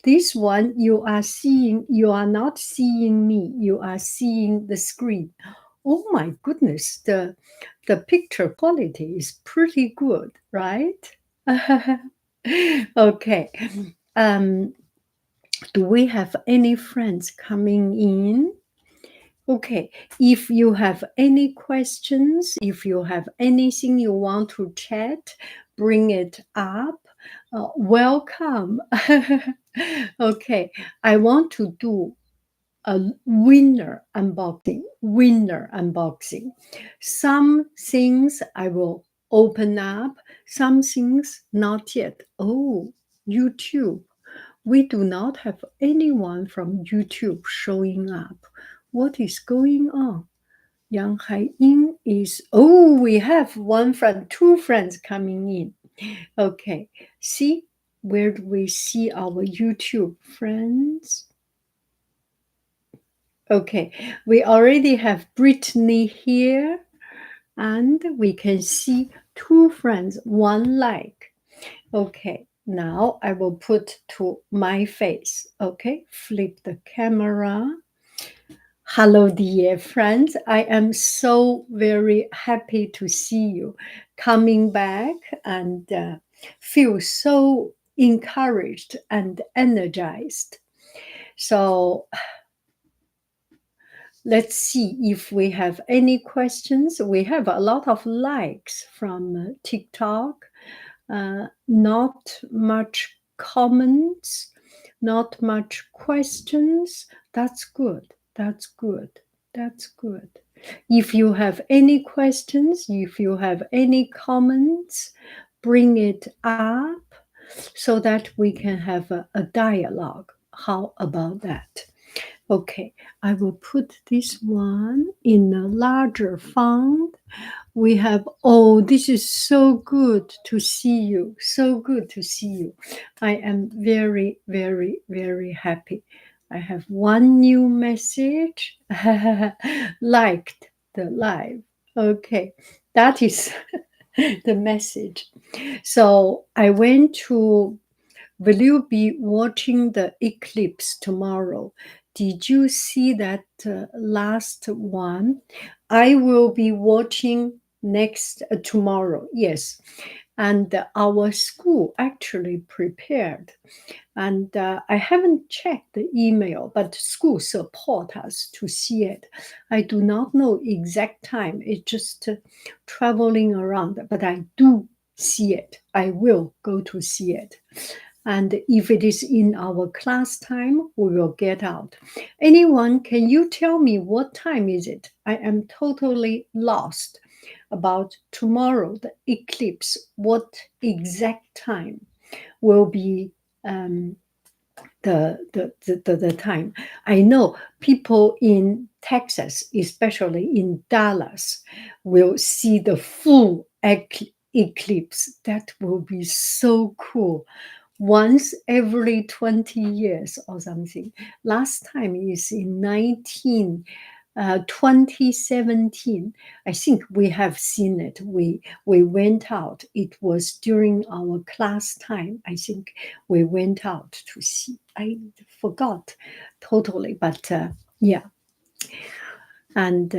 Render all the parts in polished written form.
This one you are seeing, you are not seeing me, you are seeing the screen. Oh my goodness, the picture quality is pretty good, right? Okay. Um, do we have any friends coming in? Okay, if you have any questions, if you have anything you want to chat, bring it up. Welcome. Okay, I want to do a winner unboxing. Winner unboxing. Some things I will open up, some things not yet. Oh, YouTube. We do not have anyone from YouTube showing up. What is going on? Yanghaiying is, oh, we have one friend, two friends coming in. Okay, see, where do we see our YouTube friends? Okay, we already have Brittany here, and we can see two friends, one like. Okay, now I will put to my face. Okay, flip the camera. Hello, dear friends. I am so very happy to see you coming back and feel so encouraged and energized. So let's see if we have any questions. We have a lot of likes from TikTok, not much comments, not much questions. That's good. That's good. That's good. If you have any questions, if you have any comments, bring it up so that we can have a dialogue. How about that? Okay, I will put this one in a larger font. We have, oh, this is so good to see you. So good to see you. I am very, very, very happy. I have one new message. Liked the live. Okay, that is the message. So I went to, will you be watching the eclipse tomorrow? Did you see that last one? I will be watching next tomorrow. Yes, and our school actually prepared, and I haven't checked the email, but school support us to see it. I do not know exact time. It's just traveling around, but I do see it. I will go to see it. And if it is in our class time, we will get out. Anyone, can you tell me what time is it? I am totally lost about tomorrow, the eclipse. What exact time will be the time? I know people in Texas, especially in Dallas, will see the full eclipse. That will be so cool. Once every 20 years or something. Last time is in 2017. I think we have seen it. We went out. It was during our class time. I think we went out to see. I forgot totally, but yeah. And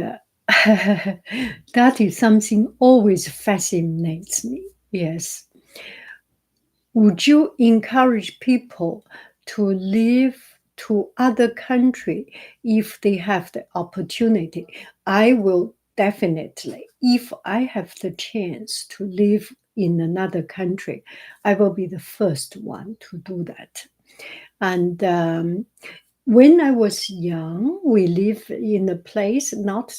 that is something always fascinates me. Yes. Would you encourage people to live to other country if they have the opportunity? I will definitely. If I have the chance to live in another country, I will be the first one to do that. And when I was young, we lived in a place not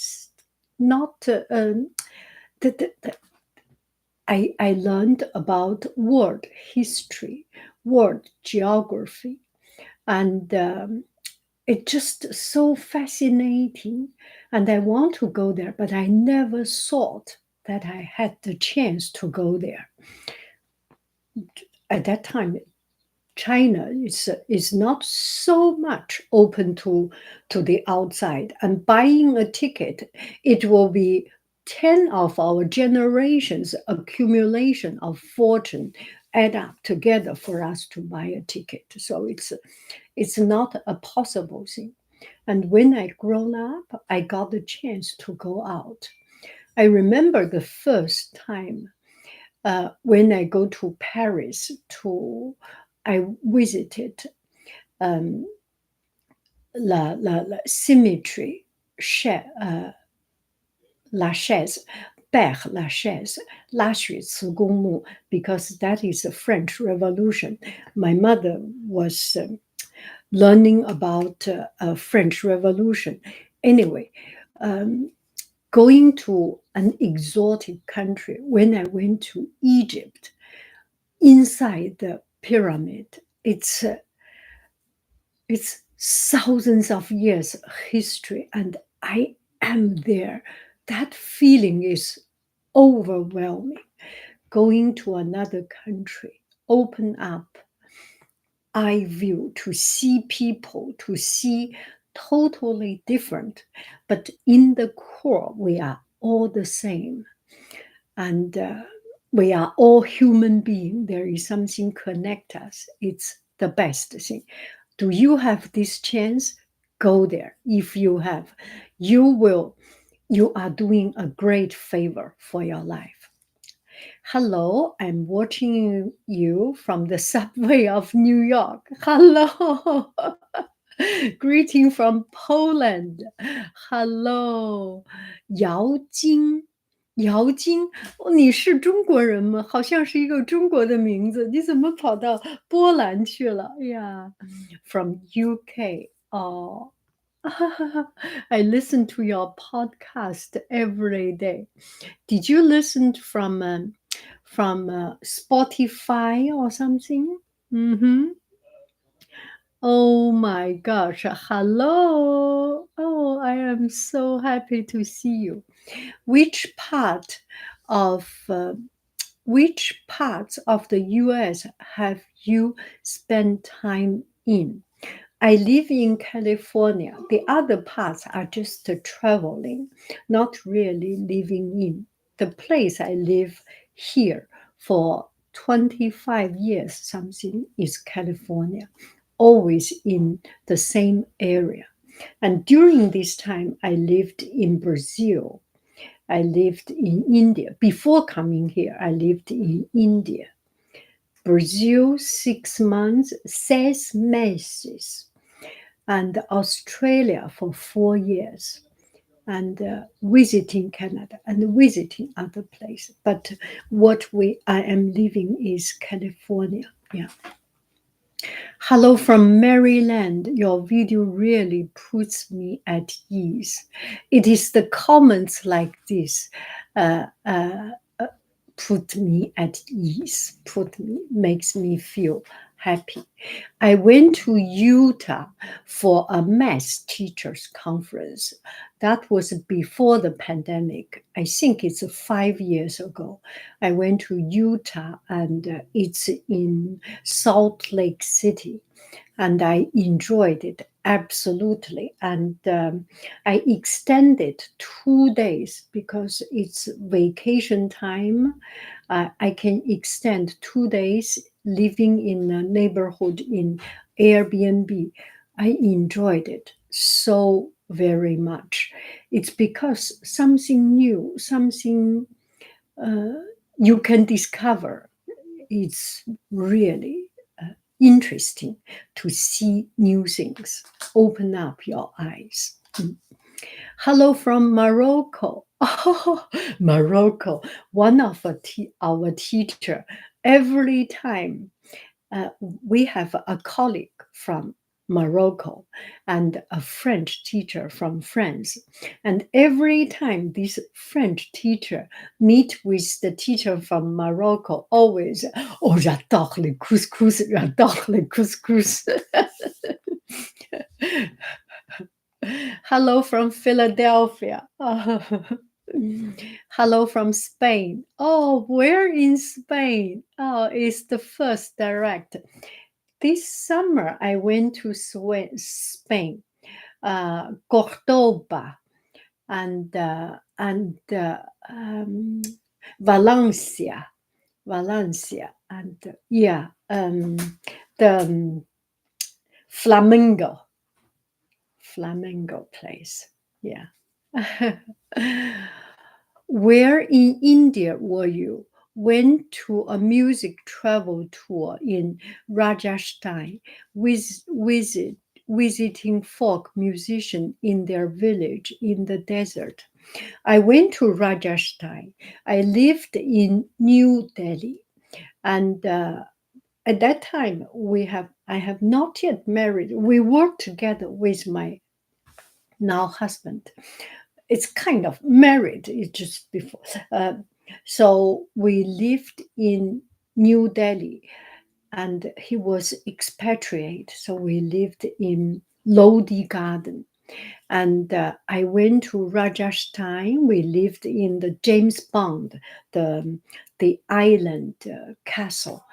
I learned about world history, world geography, and it's just so fascinating. And I want to go there, but I never thought that I had the chance to go there. At that time, China is not so much open to the outside, and buying a ticket, it will be 10 of our generations accumulation of fortune add up together for us to buy a ticket. So it's not a possible thing. And when I grown up, I got the chance to go out. I remember the first time when I go to Paris I visited um, la cemetery, Lachaise, Père Lachaise, 拉雪慈公墓, because that is the French Revolution. My mother was learning about French Revolution. Anyway, um, going to an exotic country, when I went to Egypt, inside the pyramid, it's thousands of years history, and I am there. That feeling is overwhelming. Going to another country, open up eye view to see people, to see totally different, but in the core, we are all the same. And we are all human beings. There is something connect us. It's the best thing. Do you have this chance? Go there. If you have, you are doing a great favor for your life. Hello, I'm watching you from the subway of New York. Hello. Greeting from Poland. Hello. 姚晶，姚晶，哦，你是中国人吗？好像是一个中国的名字，你怎么跑到波兰去了？哎呀，from UK. Oh, I listen to your podcast every day. Did you listen from Spotify or something? Mm-hmm. Oh my gosh. Hello. Oh, I am so happy to see you. Which part of which parts of the US have you spent time in? I live in California. The other parts are just traveling, not really living in. The place I live here for 25 years, something, is California, always in the same area. And during this time, I lived in Brazil. I lived in India. Before coming here, I lived in India. Brazil, 6 months, 6 meses. And Australia for 4 years. And visiting Canada and visiting other places. But what I am living is California. Yeah. Hello from Maryland. Your video really puts me at ease. It is the comments like this uh, uh, put me at ease, makes me feel happy. I went to Utah for a math teachers conference. That was before the pandemic. I think it's 5 years ago. I went to Utah, and it's in Salt Lake City. And I enjoyed it absolutely. And I extended 2 days because it's vacation time. I can extend 2 days living in a neighborhood in Airbnb. I enjoyed it so very much. It's because something new, something you can discover. It's really interesting to see new things. Open up your eyes. Hello from Morocco. Oh, Morocco. One of our teacher. Every time we have a colleague from Morocco and a French teacher from France. And every time this French teacher meet with the teacher from Morocco, always, oh, j'adore le couscous, j'adore le couscous. Hello from Philadelphia. Hello from Spain. Oh, where in Spain? Oh, it's the first direct. This summer, I went to Spain, Cordoba, and Valencia. Valencia, and yeah, the flamingo, flamingo place. Yeah. Where in India were you? Went to a music travel tour in Rajasthan with visiting folk musicians in their village in the desert. I went to Rajasthan. I lived in New Delhi, and at that time I have not yet married. We worked together with my now husband. It's kind of married. It's just before. Uh, so we lived in New Delhi, and he was expatriate. So we lived in Lodi Garden. And I went to Rajasthan. We lived in the James Bond, the island castle.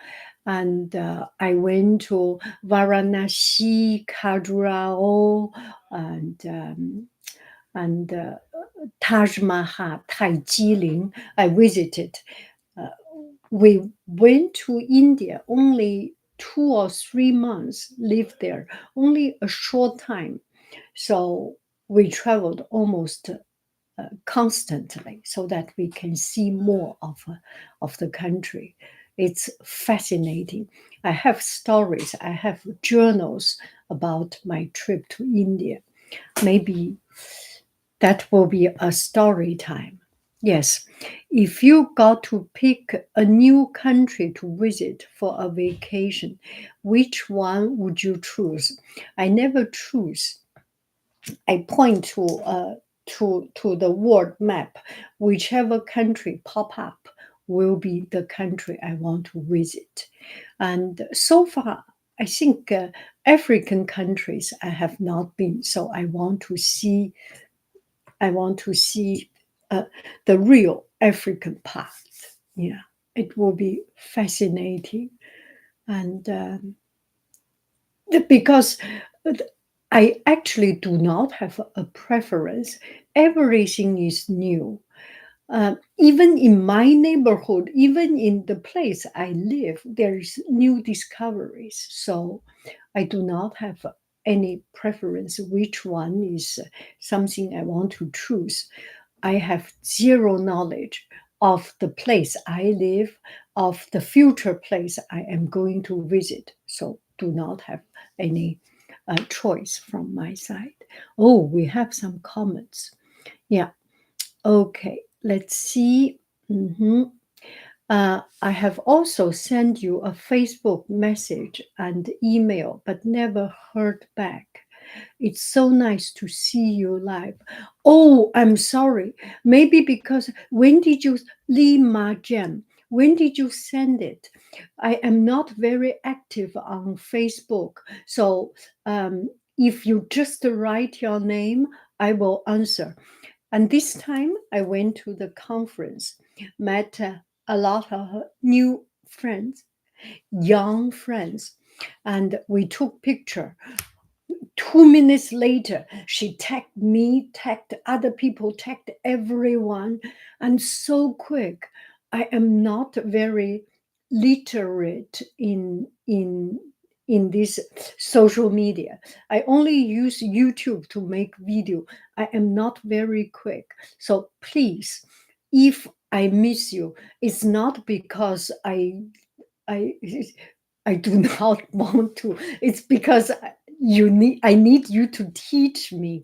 And I went to Varanasi, Khajuraho, and Taj Mahal, Taijilin. I visited. Uh, we went to India only 2 or 3 months, lived there only a short time. So we traveled almost constantly so that we can see more of the country. It's fascinating. I have stories, I have journals about my trip to India. Maybe that will be a story time. Yes, if you got to pick a new country to visit for a vacation, which one would you choose? I never choose. I point to the world map. Whichever country pop up will be the country I want to visit. And so far, I think African countries I have not been, so I want to see. I want to see the real African part. Yeah, it will be fascinating, and because I actually do not have a preference. Everything is new. Even in my neighborhood, even in the place I live, there is new discoveries. So I do not have any preference which one is something I want to choose. I have zero knowledge of the place I live, of the future place I am going to visit. So do not have any choice from my side. Oh, we have some comments. Yeah. Okay. Let's see. Mhm. I have also sent you a Facebook message and email, but never heard back. It's so nice to see you live. Oh, I'm sorry. Maybe because when did you, Lima Gem, when did you send it? I am not very active on Facebook. So if you just write your name, I will answer. And this time I went to the conference, met a lot of new friends, young friends, and we took picture. 2 minutes later, she tagged me, tagged other people, tagged everyone, and so quick. I am not very literate in this social media. I only use YouTube to make video. I am not very quick. So please, if I miss you, it's not because I I do not want to. It's because I need you to teach me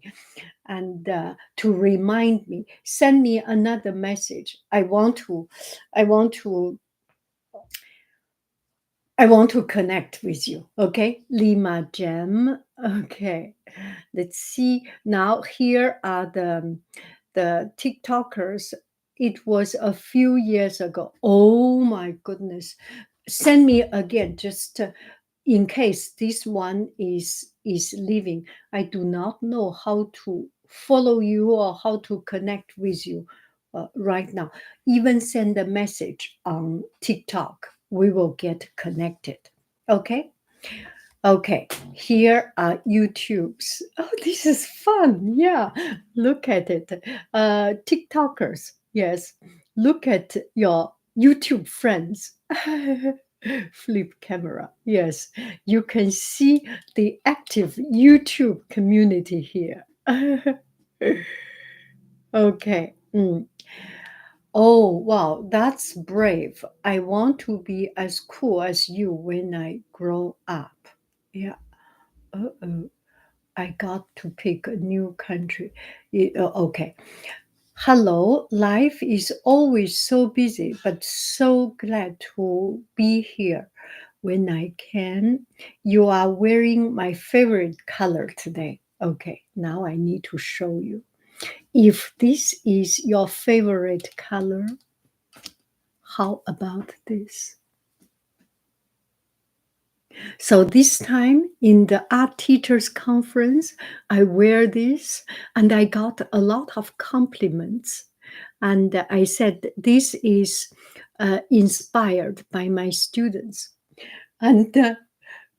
and to remind me. Send me another message. I want to I want to connect with you. Okay, Lima Gem. Okay, let's see. Now here are the TikTokers. It was a few years ago. Oh my goodness! Send me again, just in case this one is leaving. I do not know how to follow you or how to connect with you right now. Even send a message on TikTok. We will get connected. Okay. Okay, here are YouTubes. Oh, this is fun. Yeah, look at it. TikTokers, yes. Look at your YouTube friends. Flip camera. Yes, you can see the active YouTube community here. Okay. Oh, wow, that's brave. I want to be as cool as you when I grow up. Yeah. Uh-oh. I got to pick a new country. Okay. Hello, life is always so busy, but so glad to be here when I can. You are wearing my favorite color today. Okay, now I need to show you. If this is your favorite color, how about this? So this time in the art teachers conference, I wear this and I got a lot of compliments. And I said, this is inspired by my students. And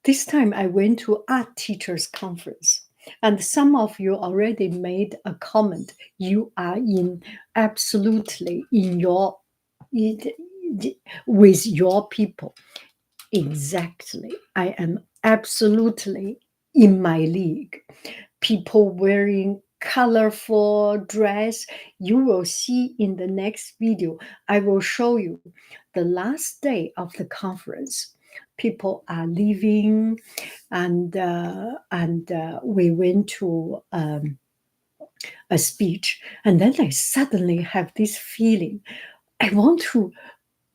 this time I went to art teachers conference. And some of you already made a comment. You are in absolutely in your with your people. Exactly. I am absolutely in my league. People wearing colorful dress. You will see in the next video. I will show you the last day of the conference. People are leaving, and we went to a speech, and then I suddenly have this feeling. I want to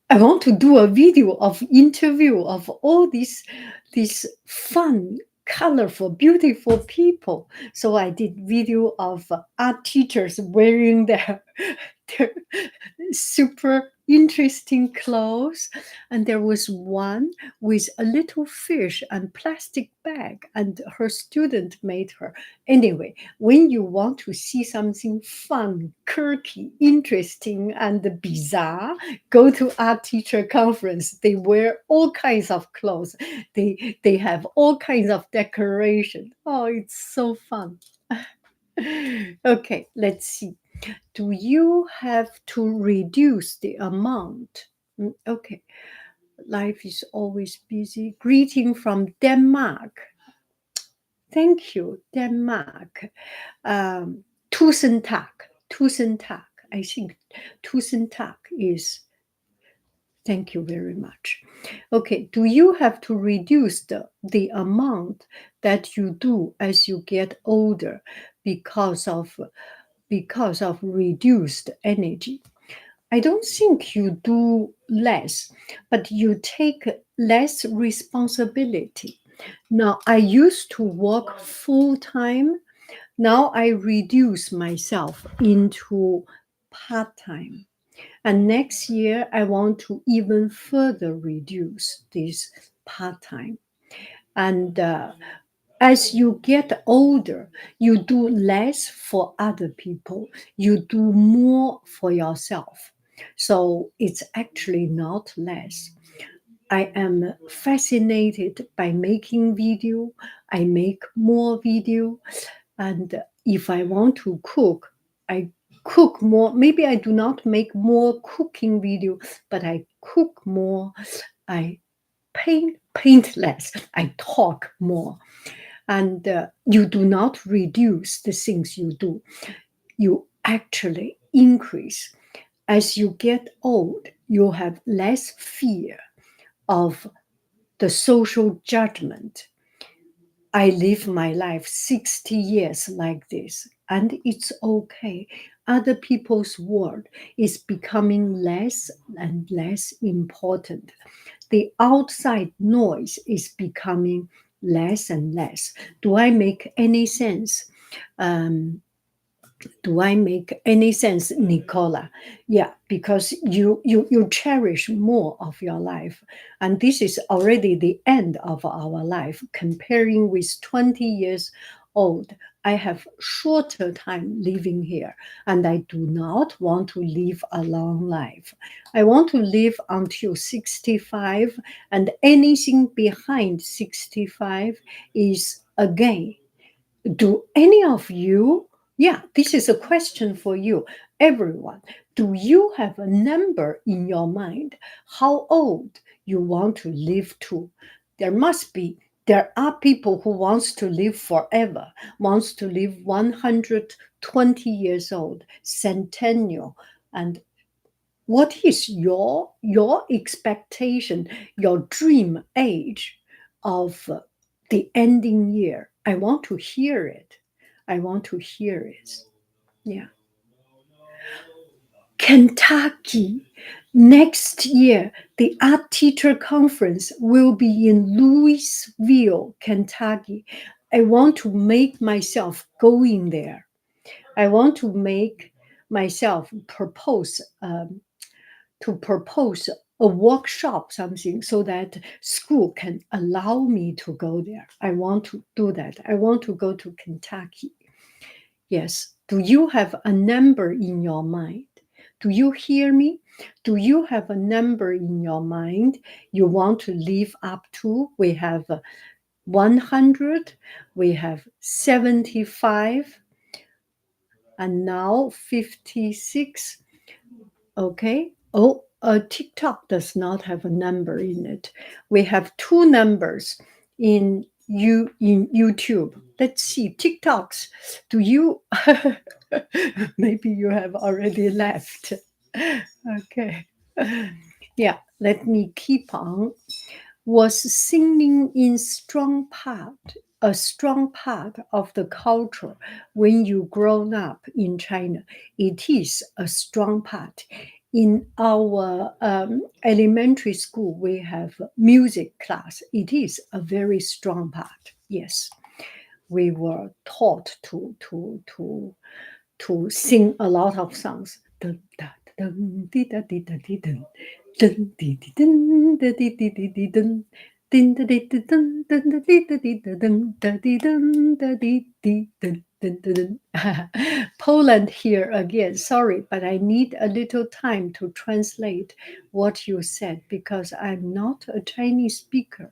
I want to do a video of interview of all these fun, colorful, beautiful people. So I did video of art teachers wearing their super interesting clothes. And there was one with a little fish and plastic bag, and her student made her. Anyway, when you want to see something fun, quirky, interesting, and bizarre, go to art teacher conference. They wear all kinds of clothes. They have all kinds of decoration. Oh, it's so fun. Okay, let's see. Do you have to reduce the amount? Okay, life is always busy. Greeting from Denmark. Thank you, Denmark. Tusind tak. Tusind tak. I think tusind tak is thank you very much. Okay, do you have to reduce the amount that you do as you get older because of reduced energy? I don't think you do less, but you take less responsibility. Now, I used to work full time. Now I reduce myself into part time. And next year, I want to even further reduce this part time. And as you get older, you do less for other people, you do more for yourself. So it's actually not less. I am fascinated by making video. I make more video. And if I want to cook, I cook more. Maybe I do not make more cooking video, but I cook more. I paint less. I talk more. And you do not reduce the things you do. You actually increase. As you get old, you have less fear of the social judgment. I live my life 60 years like this, and it's okay. Other people's world is becoming less and less important. The outside noise is becoming less and less. Do I make any sense? Um, do I make any sense, Nicola? Yeah, because you cherish more of your life, and this is already the end of our life. Comparing with 20 years old, I have shorter time living here, and I do not want to live a long life. I want to live until 65, and anything behind 65 is a gain. Do any of you, yeah, this is a question for you. everyone, do you have a number in your mind how old you want to live to? There must be. There are people who wants to live forever, wants to live 120 years old, centennial. And what is your expectation, your dream age of the ending year? I want to hear it. I want to hear it. Yeah. Kentucky. Next year, the art teacher conference will be in Louisville, Kentucky. I want to make myself going there. I want to make myself propose a workshop, something, so that school can allow me to go there. I want to do that. I want to go to Kentucky. Yes. Do you have a number in your mind? Do you hear me? Do you have a number in your mind you want to live up to? We have 100, we have 75, and now 56. Okay. Oh, TikTok does not have a number in it. We have two numbers in YouTube. Let's see, TikToks. Do you? Maybe you have already left. Okay. Yeah. Let me keep on. Was singing in a strong part of the culture when you grown up in China? It is a strong part. In our elementary school, we have music class. It is a very strong part. Yes, we were taught to sing a lot of songs. Dun, da, dun, di, da, di, da, di, dun. Dun, di, di, dun, da, di, di, dun. Din, da, di, da, dun, dun, da, di, da, dun, da, di, dun, da, di, dun, dun, dun, dun. Poland here again. Sorry, but I need a little time to translate what you said because I'm not a Chinese speaker.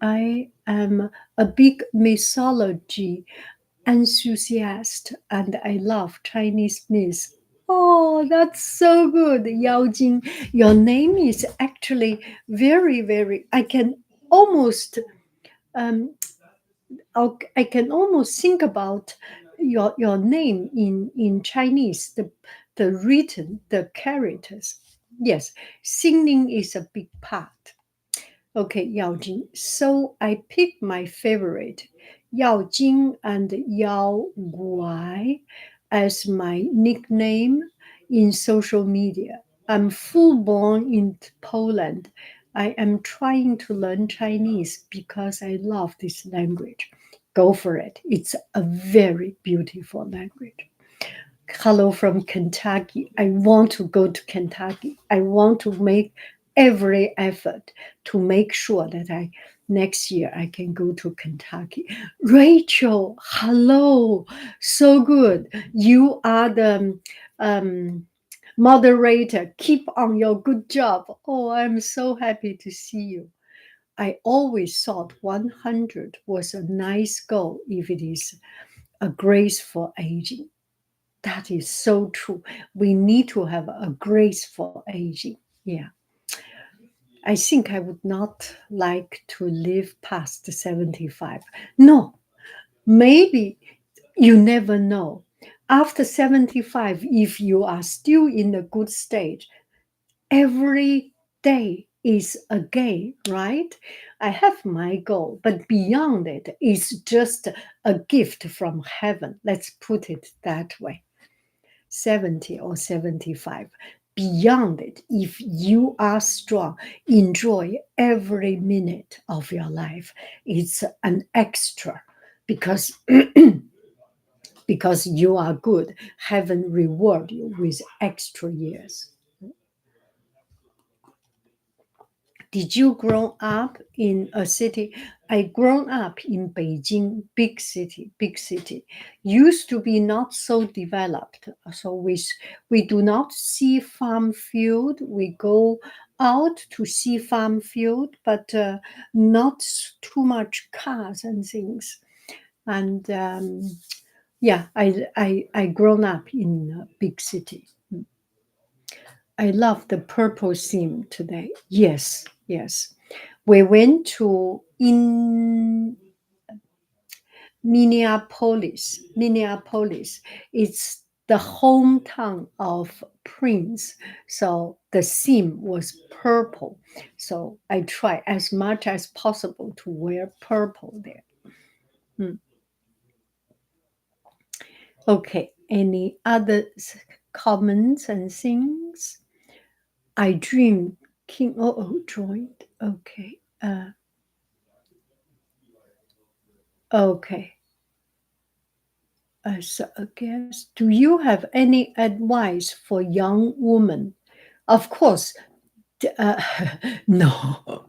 I am a big mythology enthusiast and I love Chinese myths. Oh, that's so good, Yao Jing. Your name is actually very, very. Almost, um, I can almost think about your name in Chinese. The written, the characters. Yes, singing is a big part. Okay, Yao Jing. So I picked my favorite, Yao Jing and Yao Guai, as my nickname in social media. I'm full born in Poland. I am trying to learn Chinese because I love this language. Go for it. It's a very beautiful language. Hello from Kentucky. I want to go to Kentucky. I want to make every effort to make sure that next year I can go to Kentucky. Rachel, hello. So good. You are the moderator. Keep on your good job. Oh, I'm so happy to see you. I always thought 100 was a nice goal if it is a graceful aging. That is so true. We need to have a graceful aging. Yeah. I think I would not like to live past 75. No, maybe you never know. After 75, if you are still in a good state, every day is a gain, right? I have my goal, but beyond it is just a gift from heaven. Let's put it that way. 70 or 75. Beyond it, if you are strong, enjoy every minute of your life. It's an extra because because you are good. Heaven reward you with extra years. Did you grow up in a city? I grown up in Beijing, big city, big city. Used to be not so developed. So we do not see farm field. We go out to see farm field, but not too much cars and things. And Yeah, I grown up in a big city. I love the purple theme today. Yes, yes. We went to in Minneapolis. Minneapolis. It's the hometown of Prince. So the theme was purple. So I try as much as possible to wear purple there. Hmm. Okay. Any other comments and things? I dream King. Joined. Okay. Okay. As a guest, do you have any advice for young women? Of course, uh, no.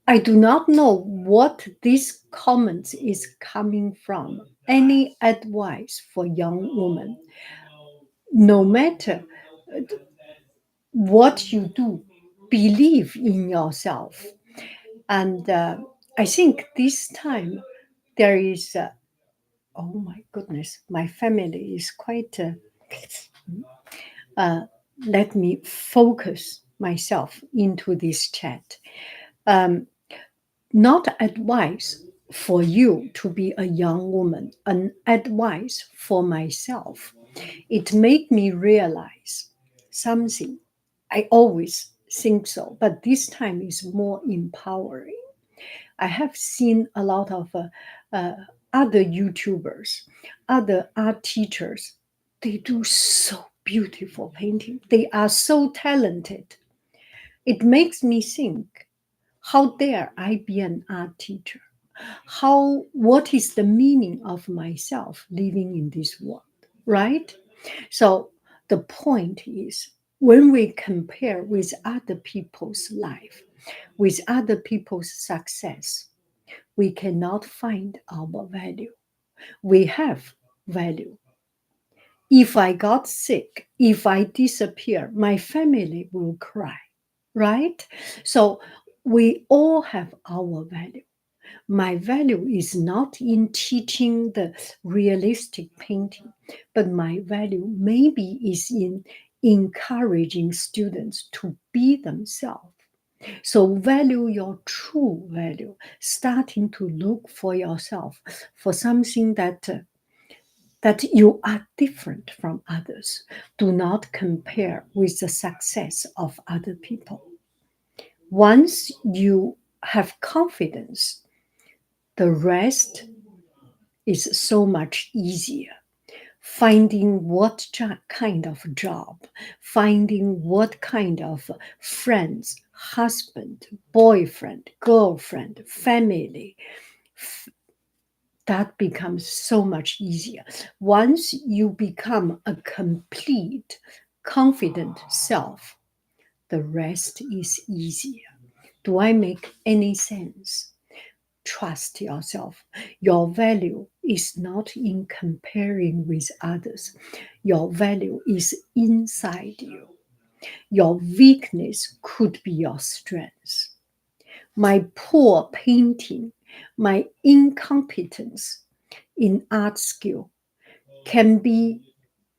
I do not know what this comment is coming from. Any advice for young women? No matter what you do, believe in yourself. And I think this time there is, oh my goodness, my family is quite, uh, let me focus myself into this chat. Um, Not advice for you to be a young woman, an advice for myself. It made me realize something. I always think so, but this time is more empowering. I have seen a lot of uh, other YouTubers, other art teachers. They do so beautiful painting. They are so talented. It makes me think, how dare I be an art teacher? What is the meaning of myself living in this world, right? So the point is, when we compare with other people's life, with other people's success, we cannot find our value. We have value. If I got sick, if I disappear, my family will cry, right? So we all have our value. My value is not in teaching the realistic painting, but my value maybe is in encouraging students to be themselves. So value your true value, starting to look for yourself, for something that you are different from others. Do not compare with the success of other people. Once you have confidence, the rest is so much easier. Finding what kind of job, finding what kind of friends, husband, boyfriend, girlfriend, family, that becomes so much easier. Once you become a complete, confident self, the rest is easier. Do I make any sense? Trust yourself. Your value is not in comparing with others. Your value is inside you. Your weakness could be your strength. My poor painting, my incompetence in art skill can be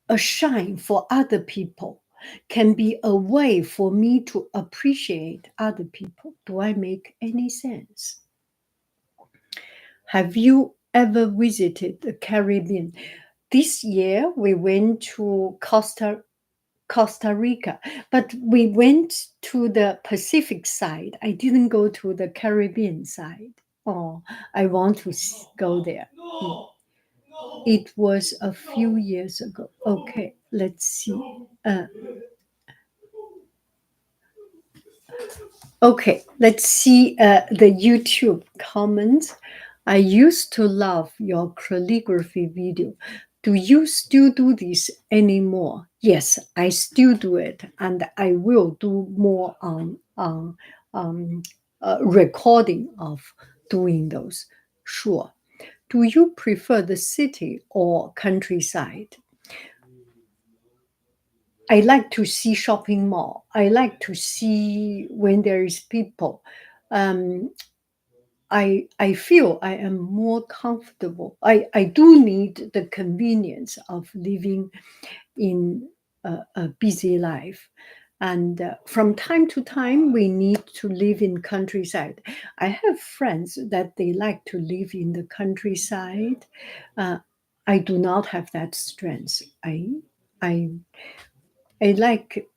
a shine for other people, can be a way for me to appreciate other people. Do I make any sense? Have you ever visited the Caribbean? This year we went to Costa Rica, but we went to the Pacific side. I didn't go to the Caribbean side. Oh, I want to go there. It was a few years ago. Okay, let's see. Uh, Okay, let's see the YouTube comments. I used to love your calligraphy video. Do you still do this anymore? Yes, I still do it, and I will do more on recording of doing those. Sure. Do you prefer the city or countryside? I like to see shopping mall. I like to see when there is people. Um, I feel I am more comfortable. I do need the convenience of living in a busy life. And from time to time, we need to live in countryside. I have friends that they like to live in the countryside. Uh, I do not have that strength. I I like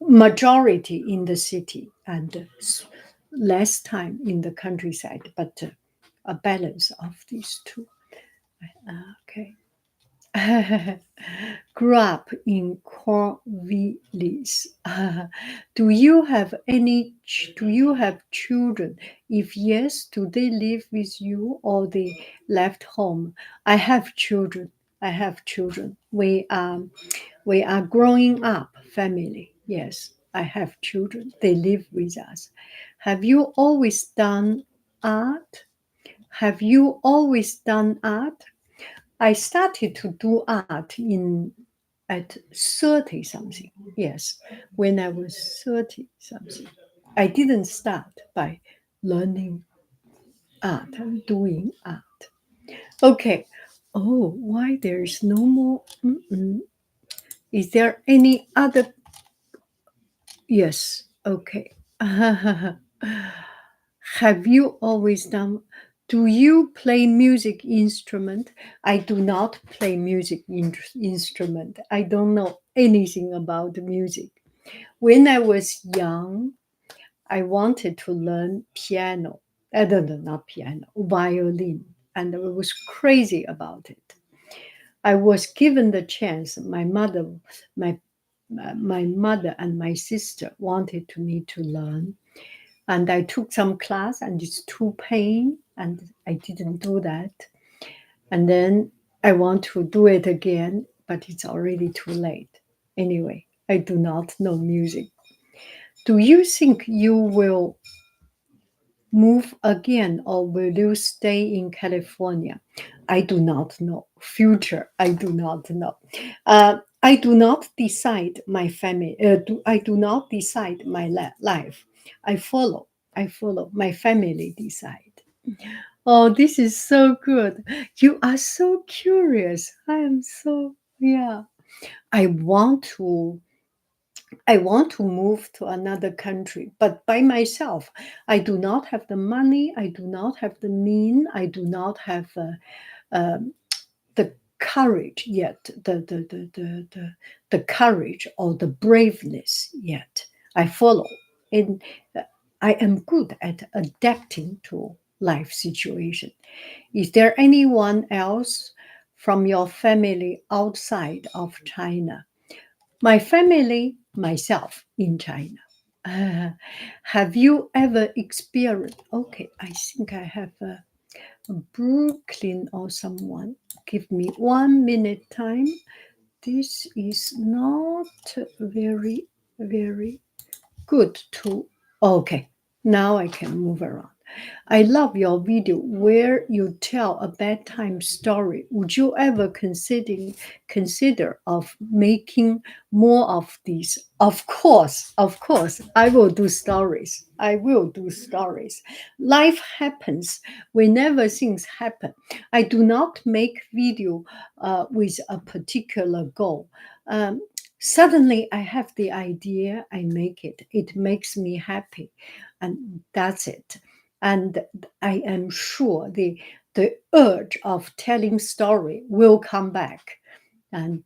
majority in the city and less time in the countryside, but a balance of these two. Okay. Grew up in Cornwallis. Do you have children? If yes, do they live with you or they left home? I have children. I have children. We are growing up family. Yes, I have children. They live with us. Have you always done art? Have you always done art? I started to do art in at 30 something. Yes, when I was 30 something. I didn't start by learning art and doing art. Okay. Oh, why there is no more? Is there any other? Yes. Okay. Have you always done? Do you play music instrument? I do not play music instrument. I don't know anything about music. When I was young, I wanted to learn piano. No, not piano, violin, and I was crazy about it. I was given the chance. My my mother and my sister wanted me to learn, and I took some class, and it's too pain, and I didn't do that. And then I want to do it again, but it's already too late. Anyway, I do not know music. Do you think you will move again or will you stay in California? I do not know. Future, I do not know. I do not decide my family. I do not decide my life. I follow. I follow. My family decide. Oh, this is so good. You are so curious. I am so, yeah. I want to I want to move to another country, but by myself. I do not have the money. I do not have the mean. I do not have um, the courage yet. The courage or the braveness yet. I follow, and I am good at adapting to life situation. Is there anyone else from your family outside of China? My family, myself in China. Have you ever experienced? Okay, I think I have a Brooklyn or someone. Give me 1 minute time. This is not very, very good to. Okay, now I can move around. I love your video where you tell a bedtime story. Would you ever consider of making more of these? Of course, I will do stories. I will do stories. Life happens whenever things happen. I do not make video with a particular goal. Suddenly, I have the idea. I make it. It makes me happy, and that's it. And I am sure the urge of telling story will come back, and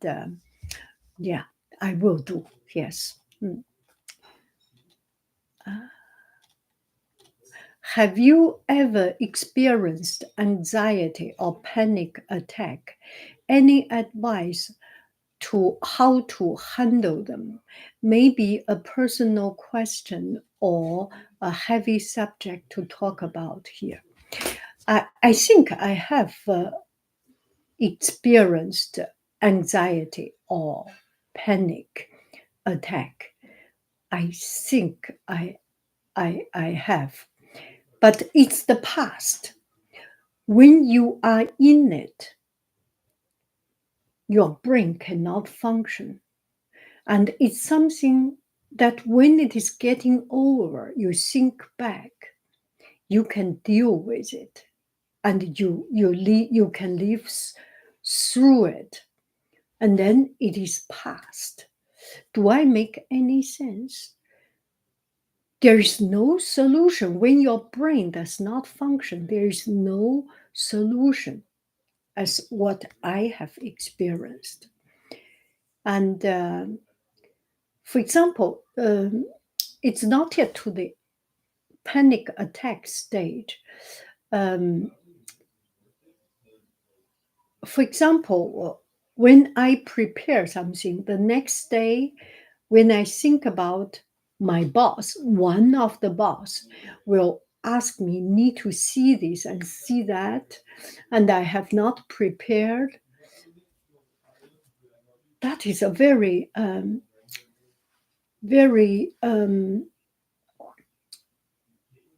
yeah, I will do. Yes. Have you ever experienced anxiety or panic attack? Any advice to how to handle them? Maybe a personal question or a heavy subject to talk about here. I think I have experienced anxiety or panic attack. I think I have, but it's the past. When you are in it, your brain cannot function. And it's something that when it is getting over, you think back. you can deal with it, and you can live through it, and then it is past. Do I make any sense? There is no solution when your brain does not function. There is no solution, as what I have experienced. And for example, it's not yet to the panic attack stage. Um, for example, when I prepare something, the next day, when I think about my boss, one of the boss will ask me, need to see this and see that, and I have not prepared. That is a very, very,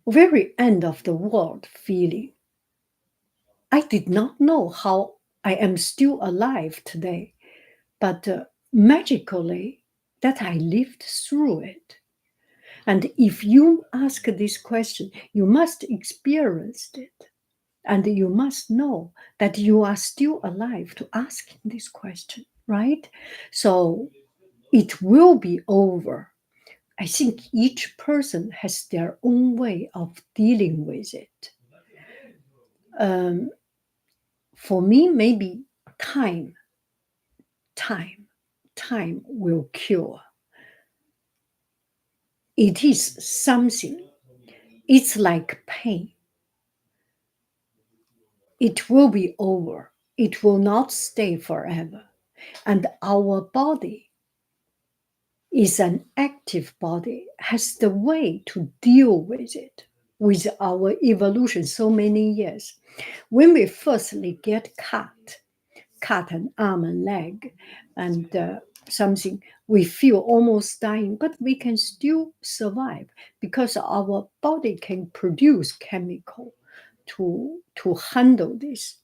very end of the world feeling. I did not know how I am still alive today, but magically that I lived through it. And if you ask this question, you must experience it. And you must know that you are still alive to ask this question, right? So it will be over. I think each person has their own way of dealing with it. Um, for me, maybe time, time, time will cure. It is something. It's like pain. It will be over. It will not stay forever. And our body is an active body, has the way to deal with it, with our evolution so many years. When we firstly get cut an arm and leg, and something, we feel almost dying, but we can still survive because our body can produce chemical to handle this.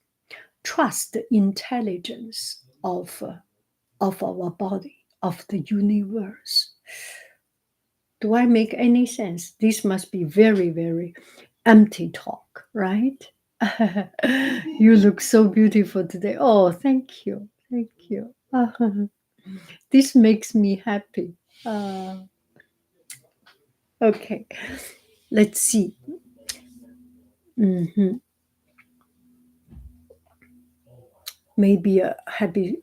Trust the intelligence of our body, of the universe. Do I make any sense? This must be very, very empty talk, right? You look so beautiful today. Oh, thank you. Thank you. This makes me happy. Okay, let's see. Mhm. Maybe a happy.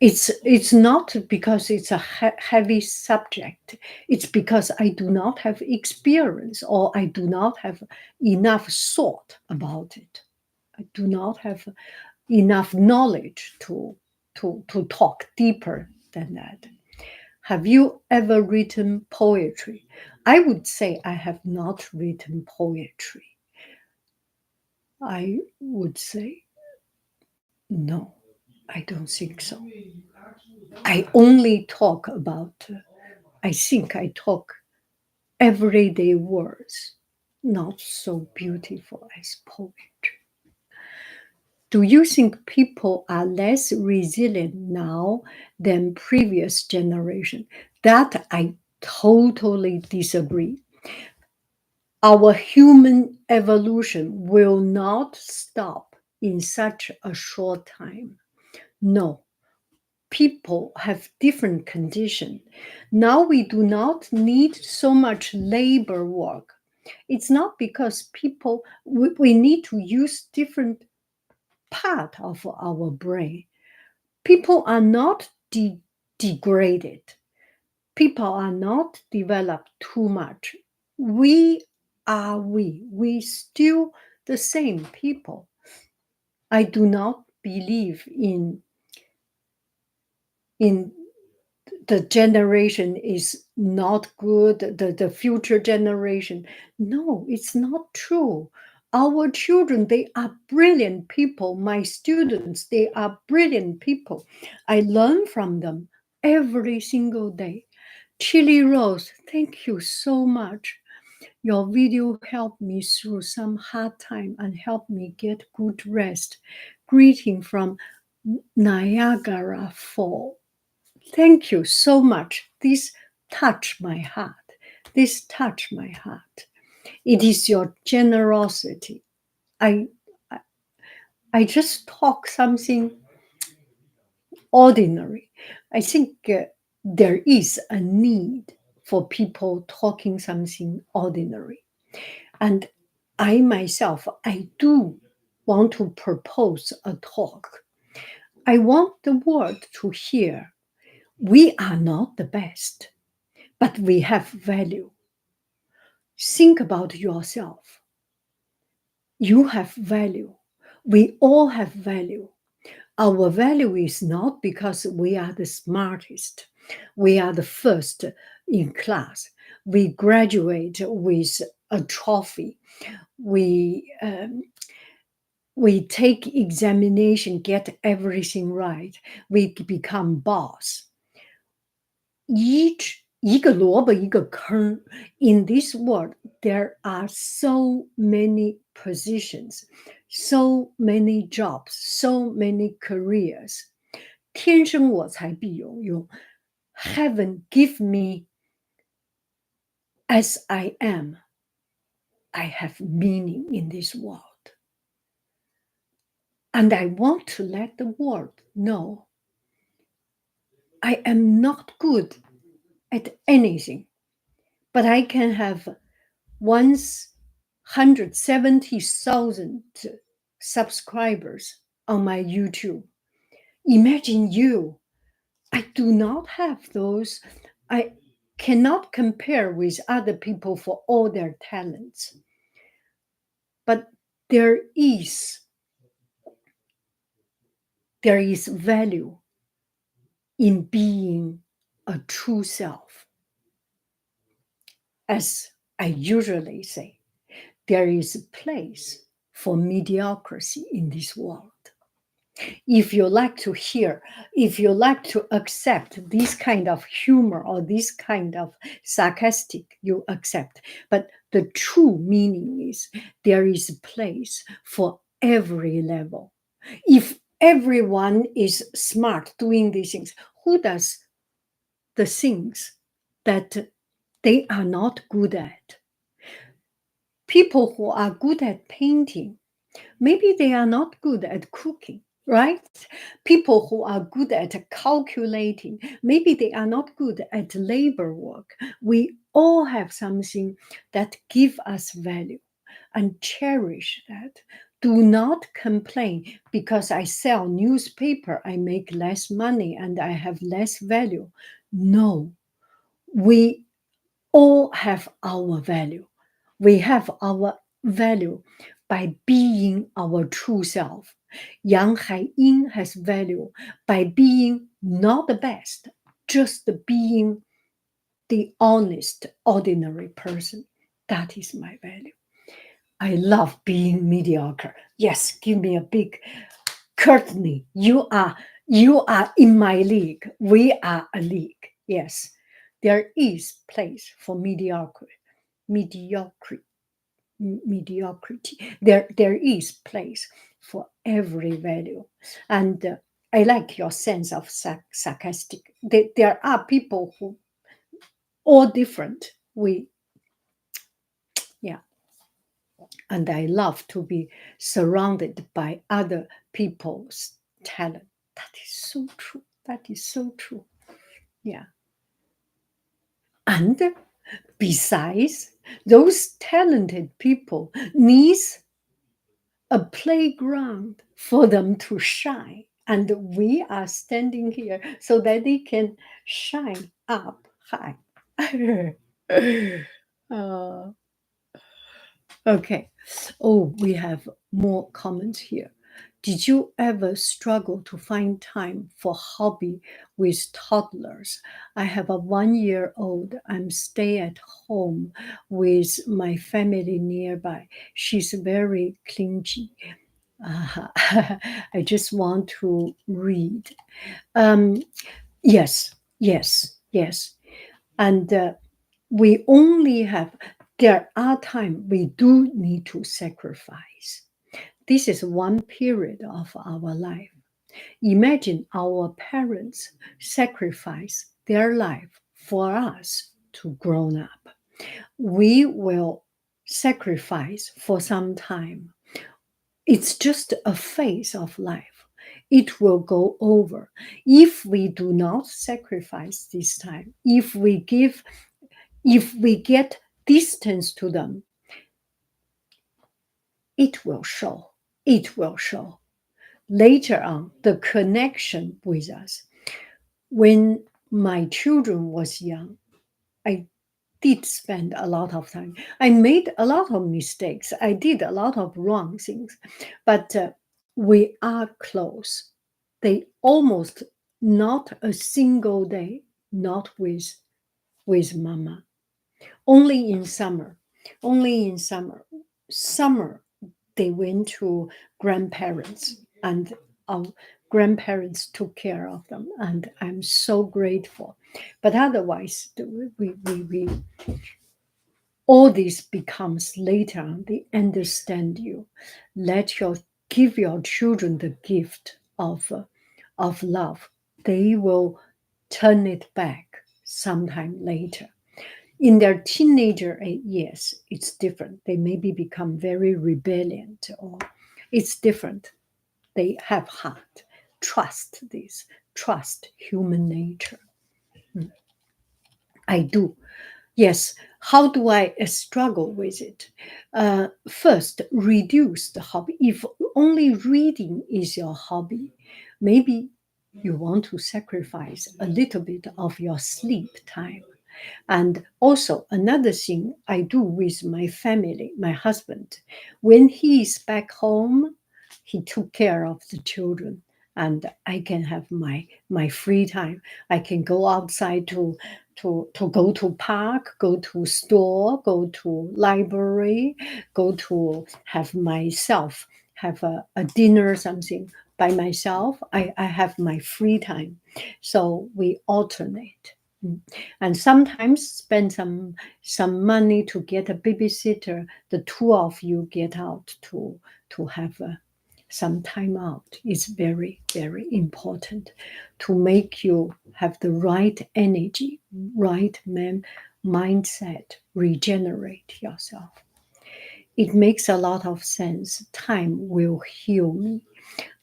It's not because it's a heavy subject. It's because I do not have experience, or I do not have enough thought about it. I do not have enough knowledge to talk deeper than that. Have you ever written poetry? I would say I have not written poetry. I would say no, I don't think so. I only talk about, I think I talk everyday words, not so beautiful as poetry. Do you think people are less resilient now than previous generation? That I totally disagree. Our human evolution will not stop in such a short time. No, people have different conditions. Now we do not need so much labor work. It's not because people, we need to use different part of our brain. People are not degraded. People are not developed too much. We still the same people. I do not believe in the generation is not good, the future generation. No, it's not true. Our children, they are brilliant people. My students, they are brilliant people. I learn from them every single day. Chili Rose, thank you so much. Your video helped me through some hard time and helped me get good rest. Greeting from Niagara Falls. Thank you so much. This touched my heart. This touched my heart. It is your generosity. I I I just talk something ordinary. I think there is a need for people talking something ordinary. And I myself, I do want to propose a talk. I want the world to hear we are not the best, but we have value. Think about yourself. You have value. We all have value. Our value is not because we are the smartest, we are the first in class, we graduate with a trophy, we we take examination, get everything right, we become boss. Each 一个萝卜一个坑 in this world, there are so many positions, so many jobs, so many careers. 天生我材必有用. Heaven give me as I am. I have meaning in this world. And I want to let the world know I am not good at anything, but I can have 170,000 subscribers on my YouTube. Imagine you. I do not have those. I cannot compare with other people for all their talents. But there is value in being a true self. As I usually say, there is a place for mediocrity in this world. If you like to hear, if you like to accept this kind of humor or this kind of sarcastic, you accept. But the true meaning is there is a place for every level. If everyone is smart doing these things, who does the things that they are not good at? People who are good at painting, maybe they are not good at cooking, right? People who are good at calculating, maybe they are not good at labor work. We all have something that give us value, and cherish that. Do not complain because I sell newspaper, I make less money and I have less value. No, we all have our value. We have our value by being our true self. Yanghaiying has value by being not the best, just being the honest, ordinary person. That is my value. I love being mediocre. Yes, give me a big Courtney. You are in my league. We are a league. Yes, there is place for mediocrity. There is place for every value, and I like your sense of sarcastic. There are people who all different. Yeah, and I love to be surrounded by other people's talent. That is so true. That is so true. Yeah. And besides, those talented people needs a playground for them to shine. And we are standing here so that they can shine up high. Uh, okay. Oh, we have more comments here. Did you ever struggle to find time for hobby with toddlers? I have a 1-year-old. I'm stay at home with my family nearby. She's very clingy. I just want to read. Yes, yes, yes. And we only have, there are times we do need to sacrifice. This is one period of our life. Imagine our parents sacrifice their life for us to grow up. We will sacrifice for some time. It's just a phase of life. It will go over. If we do not sacrifice this time, if we get distance to them, it will show. It will show. Later on, the connection with us. When my children was young, I did spend a lot of time. I made a lot of mistakes. I did a lot of wrong things, but we are close. They almost not a single day not with mama. Only in summer. Only in summer. Summer they went to grandparents, and our grandparents took care of them, and I'm so grateful. But otherwise, we all this becomes later on. They understand you. Give your children the gift of love. They will turn it back sometime later. In their teenager age, yes, it's different. They maybe become very rebellious, or it's different. They have heart. Trust this. Trust human nature. I do. Yes. How do I struggle with it? First, reduce the hobby. If only reading is your hobby, maybe you want to sacrifice a little bit of your sleep time. And also, another thing I do with my family, my husband, when he is back home, he took care of the children, and I can have my free time. I can go outside to go to park, go to store, go to library, go to have a dinner, something by myself. I have my free time. So we alternate. And sometimes spend some money to get a babysitter. The two of you get out to have some time out. It's very, very important to make you have the right energy, right mindset, regenerate yourself. It makes a lot of sense. Time will heal me,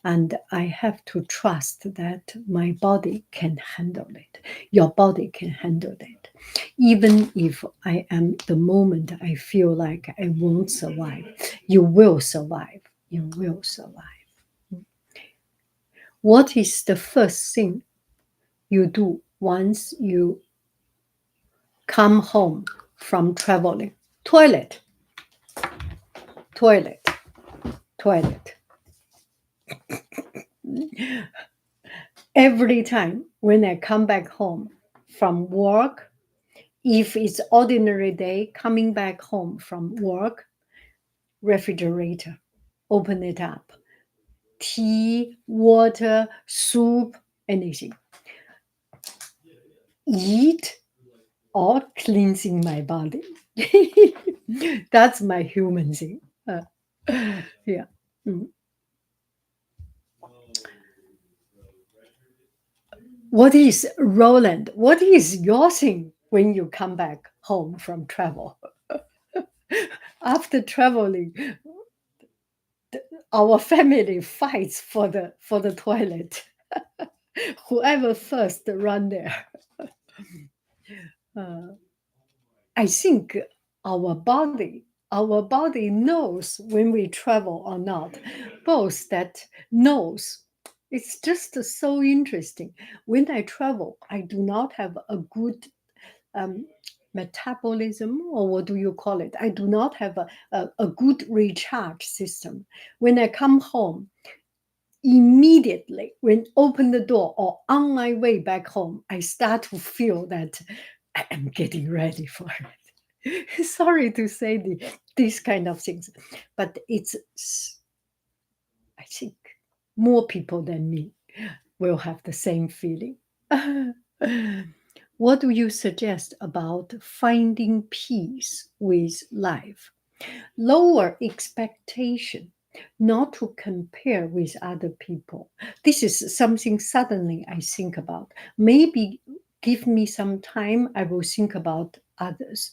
and I have to trust that my body can handle it. Your body can handle it. Even if I am the moment I feel like I won't survive, you will survive. You will survive. What is the first thing you do once you come home from traveling? Toilet, toilet, toilet. Every time when I come back home from work, if it's ordinary day, coming back home from work, refrigerator, open it up. Tea, water, soup, anything. Eat or cleansing my body. That's my human thing. Yeah. Mm. What is Roland? What is your thing when you come back home from travel? After traveling, our family fights for the toilet. Whoever first run there. I think our body knows when we travel or not. Both that knows. It's just so interesting. When I travel, I do not have a good um, metabolism, or what do you call it? I do not have a good recharge system. When I come home, immediately when open the door or on my way back home, I start to feel that I am getting ready for it. Sorry to say these kind of things, but I think more people than me will have the same feeling. What do you suggest about finding peace with life? Lower expectation, not to compare with other people. This is something suddenly I think about. Maybe give me some time, I will think about others.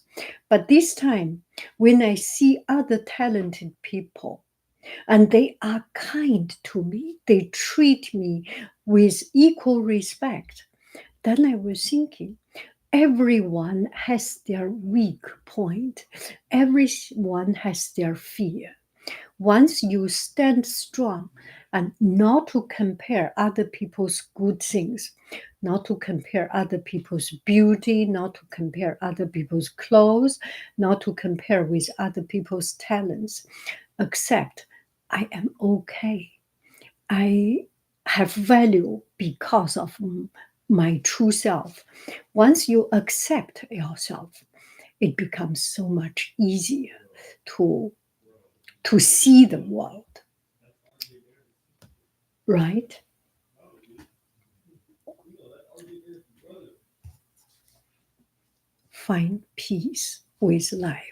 But this time, when I see other talented people, and they are kind to me, they treat me with equal respect, then I was thinking, everyone has their weak point, everyone has their fear. Once you stand strong and not to compare other people's good things, not to compare other people's beauty, not to compare other people's clothes, not to compare with other people's talents, accept I am okay. I have value because of my true self. Once you accept yourself, it becomes so much easier to see the world, right? Find peace with life.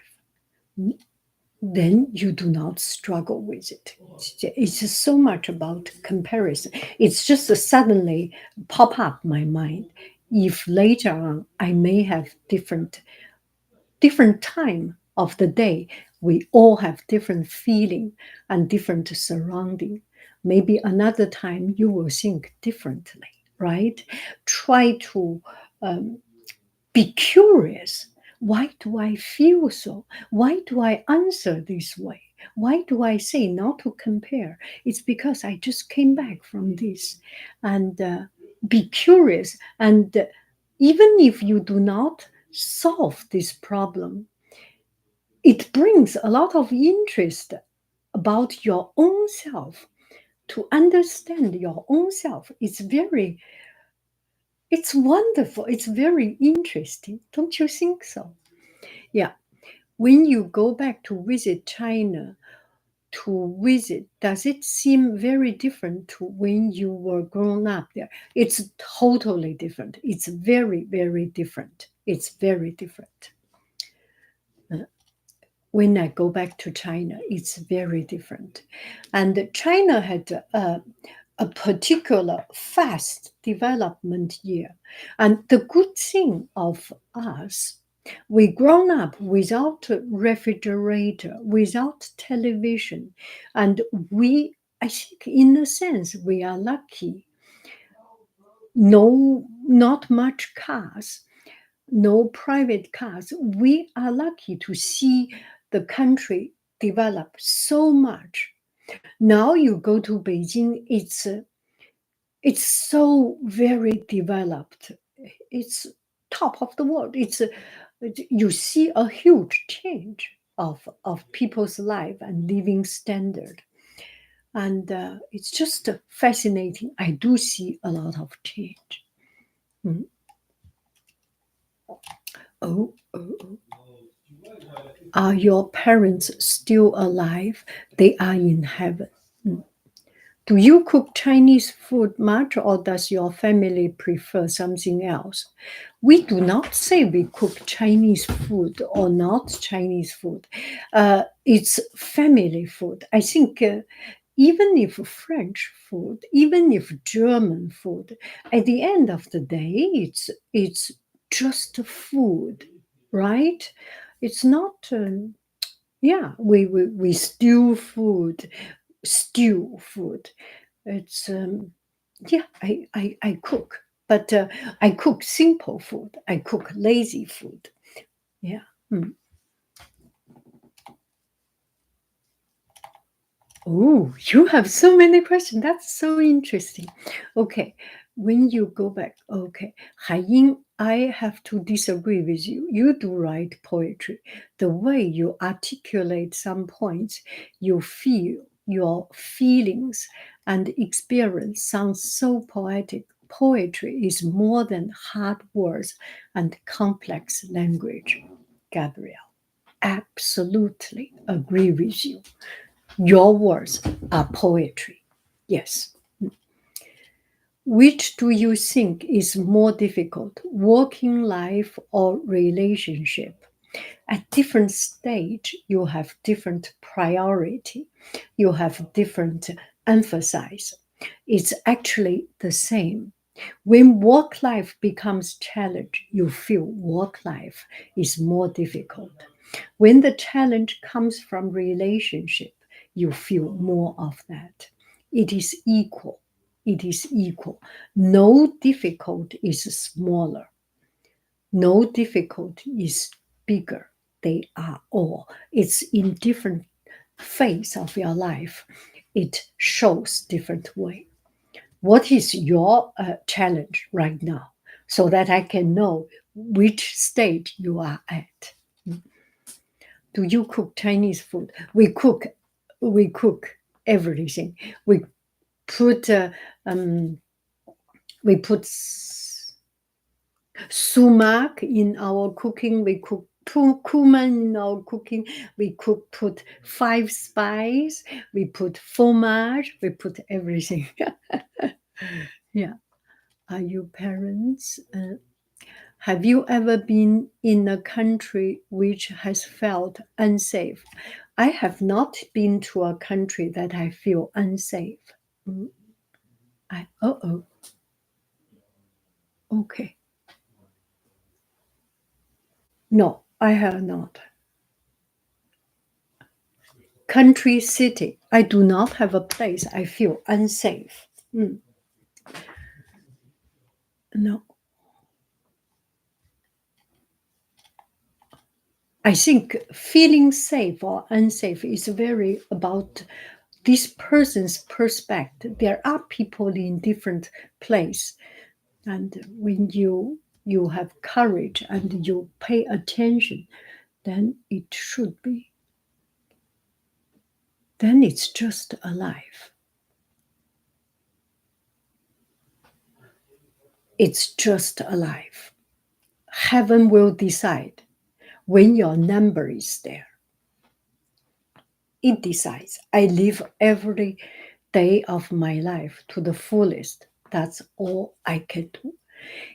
Then you do not struggle with it. It's just so much about comparison. It's just suddenly pop up my mind. If later on I may have different time of the day, we all have different feeling and different surrounding. Maybe another time you will think differently, right? Try to be curious. Why do I feel so? Why do I answer this way? Why do I say not to compare? It's because I just came back from this. And be curious. And even if you do not solve this problem, it brings a lot of interest about your own self. To understand your own self, it's wonderful. It's very interesting. Don't you think so? Yeah. When you go back to visit China, does it seem very different to when you were grown up there? It's totally different. It's very, very different. It's very different. When I go back to China, it's very different. And China had a particular fast development year. And the good thing of us, we grown up without a refrigerator, without television, and I think in a sense, we are lucky. No, not much cars, no private cars. We are lucky to see the country develop so much. Now you go to Beijing, it's so very developed. It's top of the world. You see a huge change of people's life and living standard. And it's just fascinating. I do see a lot of change. Mm. Oh. Are your parents still alive? They are in heaven. Mm. Do you cook Chinese food much, or does your family prefer something else? We do not say we cook Chinese food or not Chinese food. It's family food. I think even if French food, even if German food, at the end of the day, it's just food, right? It's not. Yeah, we stew food. It's yeah, I cook, but I cook simple food. I cook lazy food. Yeah. Mm. Oh, you have so many questions. That's so interesting. Okay, when you go back, okay, Haiying, I have to disagree with you. You do write poetry. The way you articulate some points, you feel your feelings and experience sounds so poetic. Poetry is more than hard words and complex language. Gabrielle, absolutely agree with you. Your words are poetry. Yes. Which do you think is more difficult, working life or relationship? At different stage, you have different priority. You have different emphasis. It's actually the same. When work life becomes challenge, you feel work life is more difficult. When the challenge comes from relationship, you feel more of that. It is equal. It is equal. No difficult is smaller. No difficulty is bigger. They are all. It's in different phase of your life. It shows different way. What is your challenge right now, so that I can know which stage you are at? Do you cook Chinese food? We cook everything. We put um, we put sumac in our cooking. We cook cumin in our cooking. We put five spice. We put fromage. We put everything. Yeah. Are you parents? Have you ever been in a country which has felt unsafe? I have not been to a country that I feel unsafe. Mm, oh, okay. No, I have not. Country, city. I do not have a place I feel unsafe. No. I think feeling safe or unsafe is very about this person's perspective. There are people in different place, and when you have courage and you pay attention, then it should be. Then it's just alive. It's just alive. Heaven will decide when your number is there. It decides. I live every day of my life to the fullest. That's all I can do.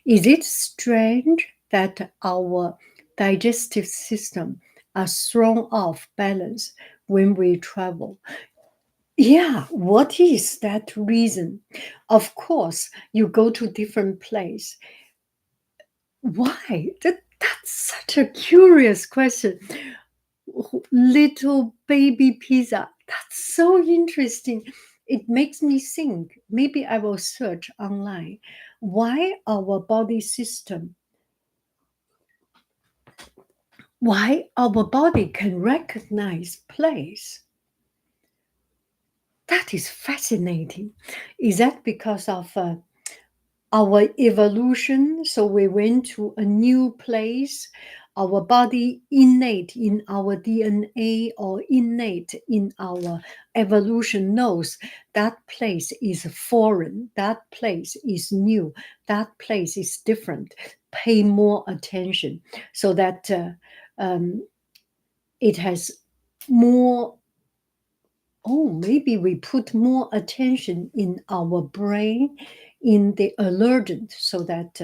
Is it strange that our digestive system are thrown off balance when we travel? Yeah, what is that reason? Of course, you go to different place. Why? That's such a curious question. Little baby pizza. That's so interesting. It makes me think. Maybe I will search online why our body system, why our body can recognize place. That is fascinating. Is that because of our evolution? So we went to a new place. Our body innate in our DNA or innate in our evolution knows that place is foreign, that place is new, that place is different. Pay more attention so that it has more. Oh, maybe we put more attention in our brain, in the allergen, so that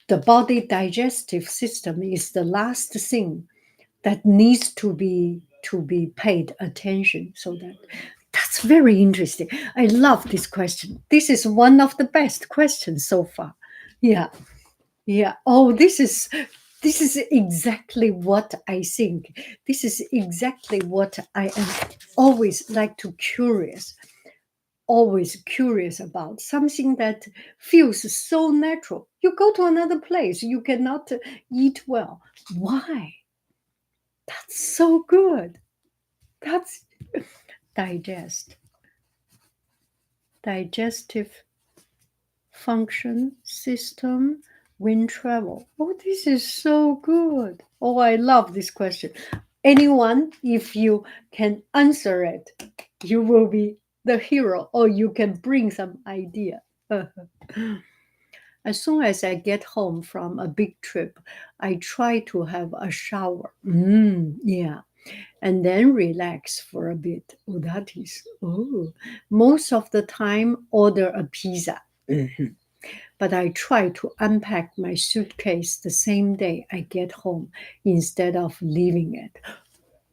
the body digestive system is the last thing that needs to be paid attention. So that's very interesting. I love this question. This is one of the best questions so far. Yeah, yeah. Oh, this is exactly what I think. This is exactly what I am always like to curious, always curious about something that feels so natural. You go to another place, you cannot eat well. Why? That's so good. That's digest, digestive function system when travel. Oh, this is so good. Oh, I love this question. Anyone, if you can answer it, you will be the hero, or you can bring some idea. As soon as I get home from a big trip, I try to have a shower. Yeah. And then relax for a bit. Oh, that is, most of the time, order a pizza. But I try to unpack my suitcase the same day I get home instead of leaving it.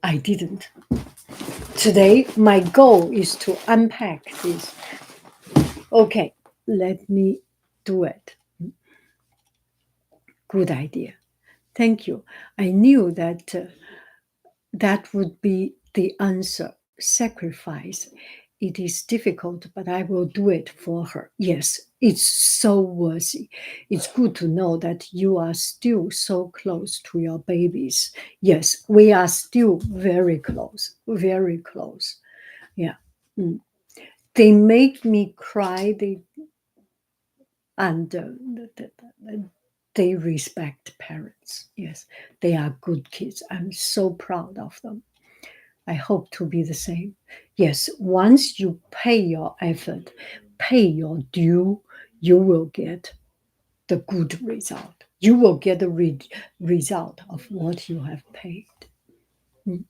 I didn't. Today, my goal is to unpack this. Okay, let me Do it. Good idea. Thank you. I knew that that would be the answer. Sacrifice. It is difficult, but I will do it for her. Yes, it's so worthy. It's good to know that you are still so close to your babies. Yes, we are still very close, very close. Yeah. Mm. They make me cry. And they respect parents. Yes, they are good kids. I'm so proud of them. I hope to be the same. Yes, once you pay your effort, pay your due, you will get the good result. You will get the result of what you have paid. Mm.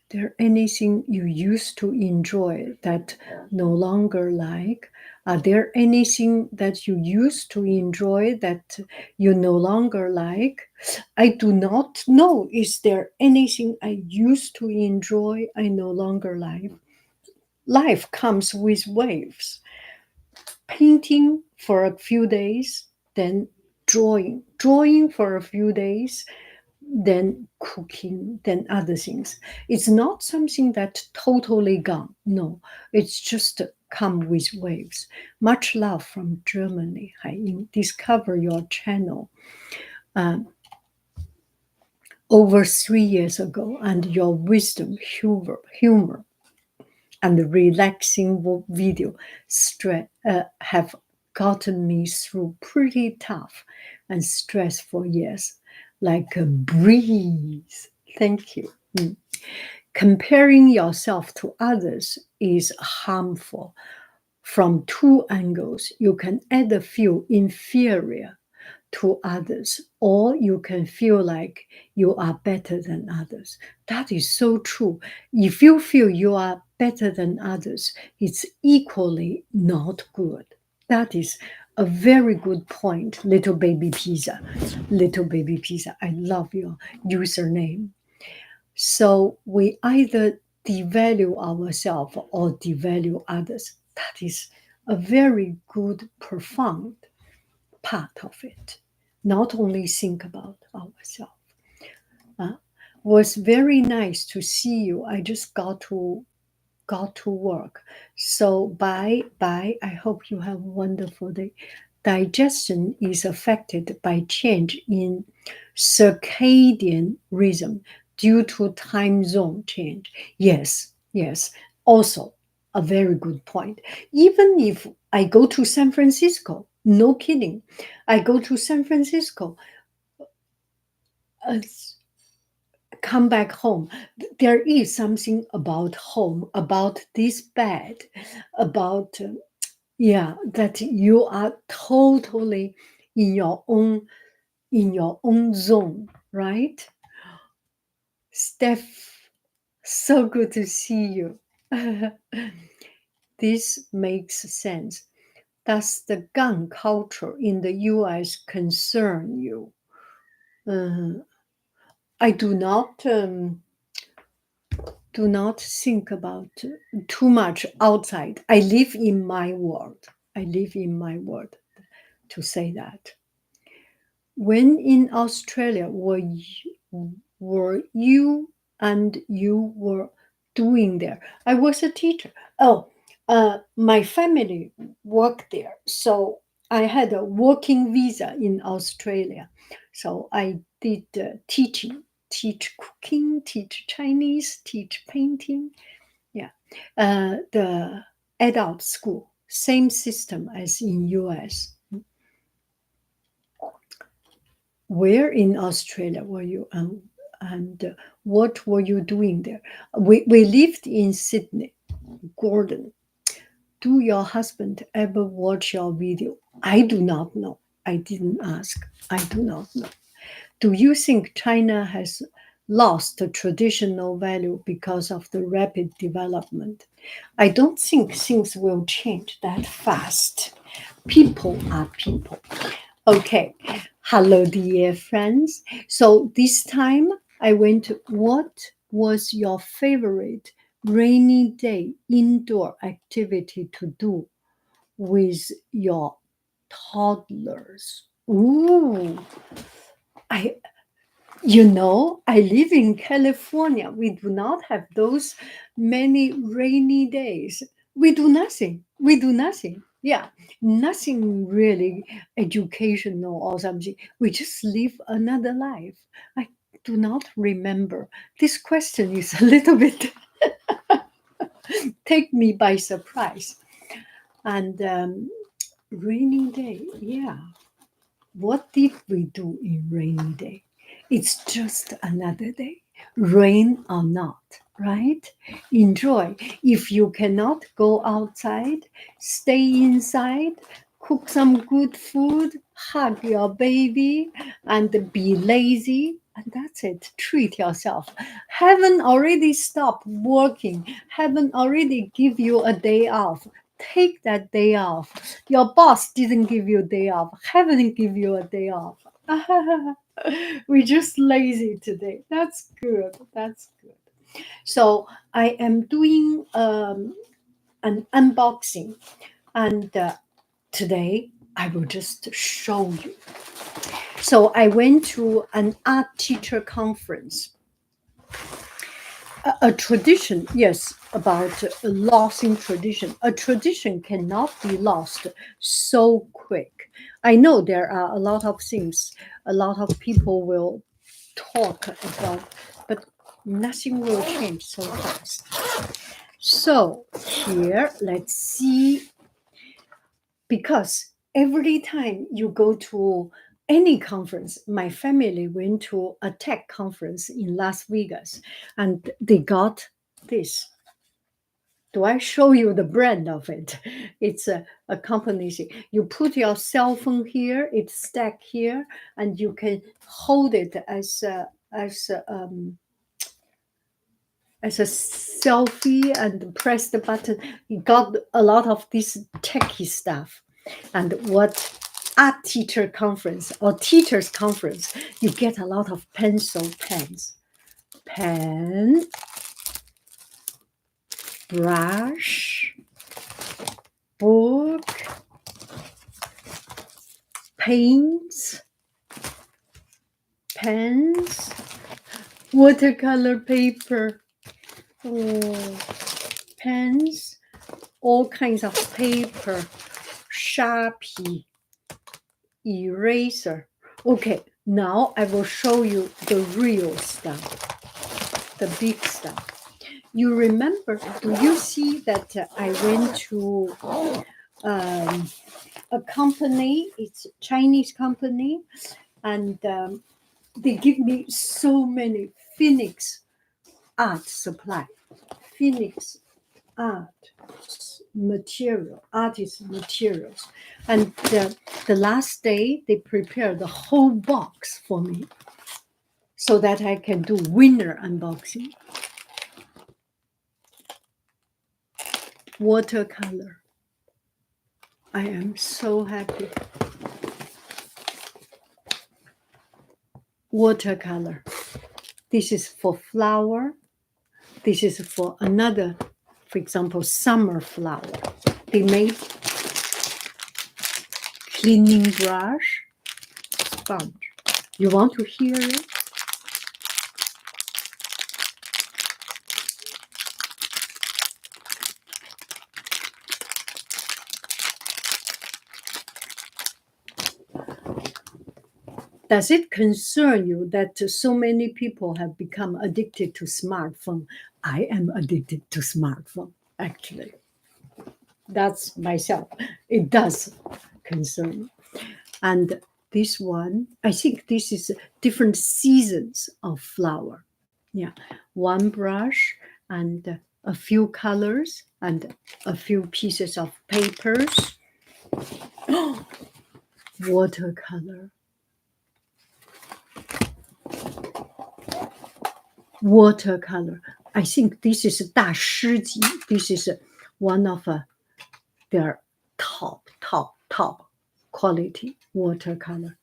There anything you used to enjoy that no longer like? Are there anything that you used to enjoy that you no longer like? I do not know. Is there anything I used to enjoy I no longer like? Life comes with waves. Painting for a few days, then drawing for a few days, then cooking, then other things. It's not something that totally gone. No, it's just come with waves. Much love from Germany. I discover your channel over 3 years ago, and your wisdom, humor and relaxing video have gotten me through pretty tough and stressful years, like a breeze. Thank you. Mm. Comparing yourself to others is harmful from two angles. You can either feel inferior to others, or you can feel like you are better than others. That is so true. If you feel you are better than others, it's equally not good. That is a very good point, Little Baby Pizza. Little Baby Pizza, I love your username. So we either devalue ourselves or devalue others. That is a very good, profound part of it. Not only think about ourselves. Uh, was very nice to see you. I just got to work. So bye. I hope you have a wonderful day. Digestion is affected by change in circadian rhythm due to time zone change. Yes. Also, a very good point. Even if I go to San Francisco, no kidding, I go to San Francisco, uh, come back home. There is something about home, about this bed, about yeah, that you are totally in your own zone, right? Steph, so good to see you. This makes sense. Does the gun culture in the US concern you? Uh, I do not think about too much outside. I live in my world. I live in my world, to say that. When in Australia, were you and you were doing there? I was a teacher. Oh, my family worked there, so I had a working visa in Australia. So I did teaching, teach cooking, teach Chinese, teach painting. Yeah, the adult school, same system as in US. Where in Australia were you, and what were you doing there? We lived in Sydney. Gordon, do your husband ever watch your video? I do not know. I didn't ask. I do not know. Do you think China has lost the traditional value because of the rapid development? I don't think things will change that fast. People are people. Okay. Hello, dear friends. So this time I went to, what was your favorite rainy day indoor activity to do? with your toddlers. Ooh, I I live in California. We do not have those many rainy days. We do nothing. We do nothing. Yeah, nothing really educational or something. We just live another life. I do not remember. This question is a little bit take me by surprise. And rainy day, yeah. What did we do in rainy day? It's just another day, rain or not, right? Enjoy. If you cannot go outside, stay inside, cook some good food, hug your baby, and be lazy. And that's it. Treat yourself. Heaven already stopped working. Heaven already give you a day off. Take that day off. Your boss didn't give you a day off. Heaven give you a day off. We're just lazy today. That's good. That's good. So I am doing an unboxing, and today I will just show you. So I went to an art teacher conference. A tradition, yes, about losing tradition. A tradition cannot be lost so quick. I know there are a lot of things, a lot of people will talk about, but nothing will change so fast. So here, let's see, because every time you go to any conference, my family went to a tech conference in Las Vegas, and they got this. Do I show you the brand of it? It's a company. You put your cell phone here, it's stacked here, and you can hold it as a selfie and press the button. You got a lot of this techie stuff. And what art teacher conference or teachers conference, you get a lot of pens, pen, brush, book, paints, pens, watercolor paper, pens, all kinds of paper, Sharpie, eraser. Okay, now I will show you the real stuff, the big stuff. You remember, do you see that I went to a company, it's a Chinese company, and they give me so many Phoenix art supply, Phoenix art material, artist materials. And the last day, they prepared the whole box for me so that I can do winter unboxing. Watercolor. I am so happy. Watercolor. This is for flower. This is for another, for example, summer flower. They made cleaning brush, sponge. You want to hear it? Does it concern you that so many people have become addicted to smartphone? I am addicted to smartphone, actually. That's myself. It does concern me. And this one, I think this is different seasons of flower. Yeah, one brush and a few colors and a few pieces of papers. Watercolor. Watercolor. I think this is 大师级. This is one of their top quality watercolor.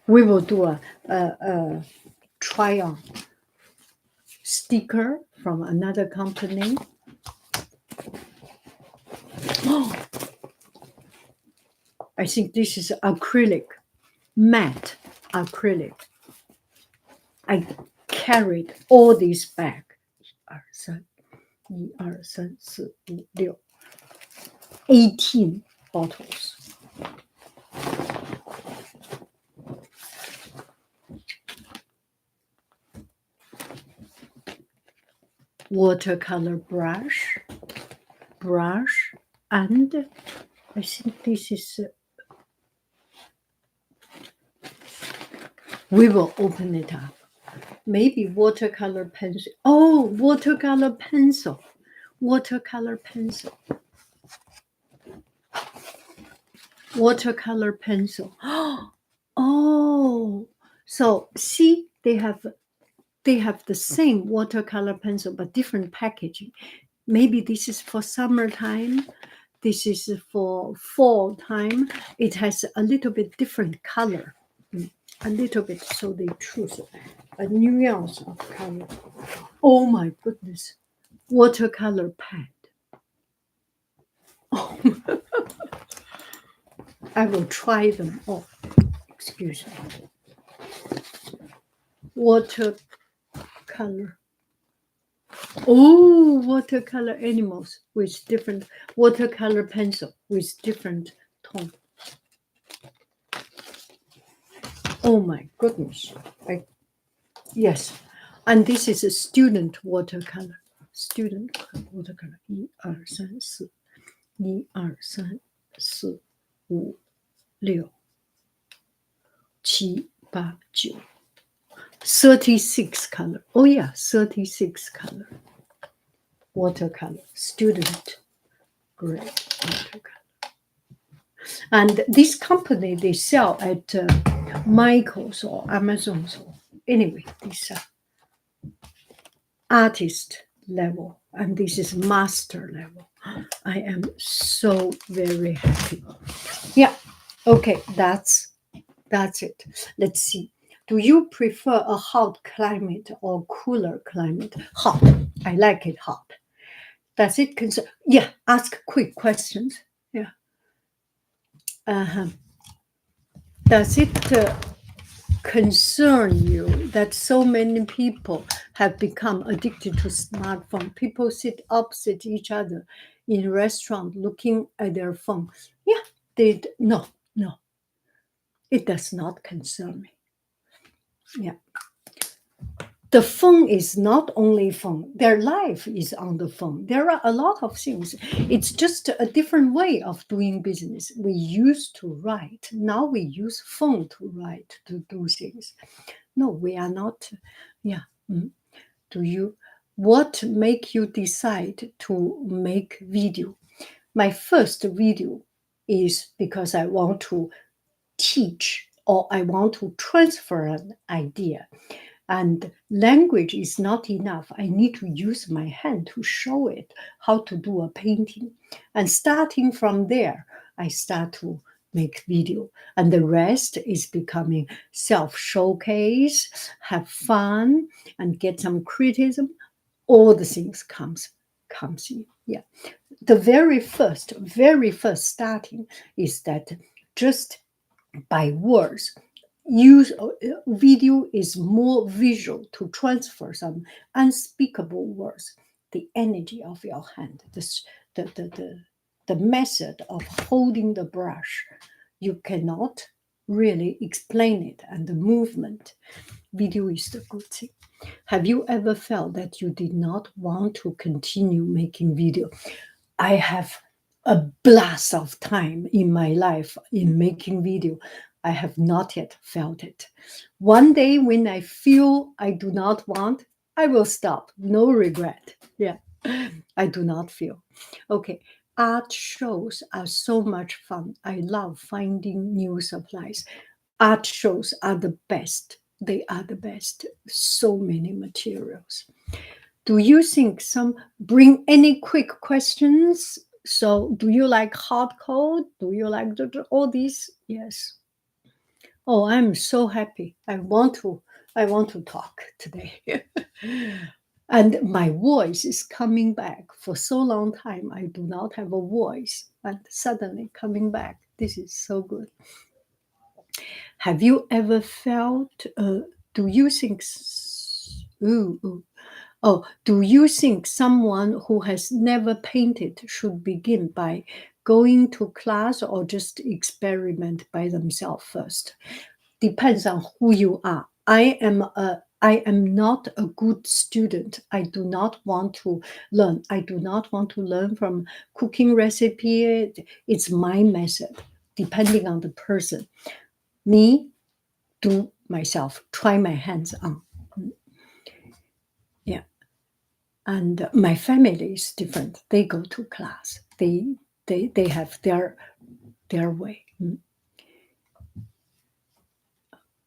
We will do a try on sticker from another company. Oh, I think this is acrylic, matte acrylic. I carried all these back. 18 bottles. Watercolor brush, and I think this is. We will open it up. Maybe watercolor pencil. Oh, watercolor pencil. Watercolor pencil. Watercolor pencil. Oh, so see, they have the same watercolor pencil but different packaging. Maybe this is for summertime. This is for fall time. It has a little bit different color, a little bit. So they choose a nuance of color. Oh my goodness, watercolor pad. Oh, I will try them all. Excuse me. Watercolor. Oh, watercolor animals with different watercolor pencil with different tone. Oh my goodness. Yes. And this is a student watercolor. Student watercolor. 1, 2, 3, 4. 1, 2, 3, 4, 5, 6, 7, 8, 9. 36 color. Oh yeah, 36 color. Watercolor. Student gray watercolor. And this company, they sell at Michael's or Amazon's. Anyway, this artist level, and this is master level. I am so very happy. Yeah, okay, that's it. Let's see. Do you prefer a hot climate or cooler climate? Hot. I like it hot. Does it concern? Yeah, ask quick questions. Yeah. Does it concern you that so many people have become addicted to smartphone? People sit opposite each other in a restaurant looking at their phone. Yeah, no, it does not concern me. Yeah. The phone is not only phone. Their life is on the phone. There are a lot of things. It's just a different way of doing business. We used to write. Now we use phone to write, to do things. No, we are not. Yeah. What make you decide to make video? My first video is because I want to teach or I want to transfer an idea. And language is not enough. I need to use my hand to show it how to do a painting. And starting from there, I start to make video. And the rest is becoming self-showcase, have fun, and get some criticism. All the things comes in. Yeah. The very first starting is that just by words, use video is more visual to transfer some unspeakable words. The energy of your hand, the method of holding the brush, you cannot really explain it, and the movement. Video is the good thing. Have you ever felt that you did not want to continue making video? I have a blast of time in my life in making video. I have not yet felt it. One day when I feel I do not want, I will stop. No regret. Yeah, I do not feel. Okay, art shows are so much fun. I love finding new supplies. Art shows are the best. They are the best. So many materials. Do you think bring any quick questions? So do you like hot cold? Do you like all these? Yes. Oh, I'm so happy. I want to talk today. And my voice is coming back. For so long time, I do not have a voice, and suddenly coming back. This is so good. Have you ever felt? Do you think? Ooh, ooh. Oh, do you think someone who has never painted should begin by going to class or just experiment by themselves first? Depends on who you are. I am not a good student. I do not want to learn. I do not want to learn from cooking recipe. It's my method, depending on the person. Me, do myself, try my hands on. Yeah. And my family is different. They go to class. They have their way.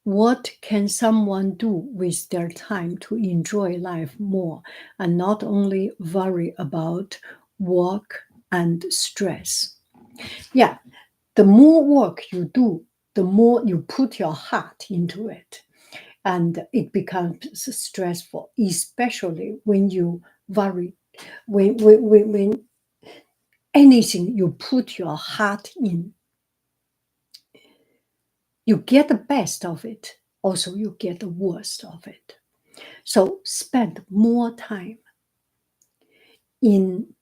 What can someone do with their time to enjoy life more and not only worry about work and stress? Yeah, the more work you do, the more you put your heart into it. And it becomes stressful, especially when you worry, when anything you put your heart in, you get the best of it. Also, you get the worst of it. So spend more time in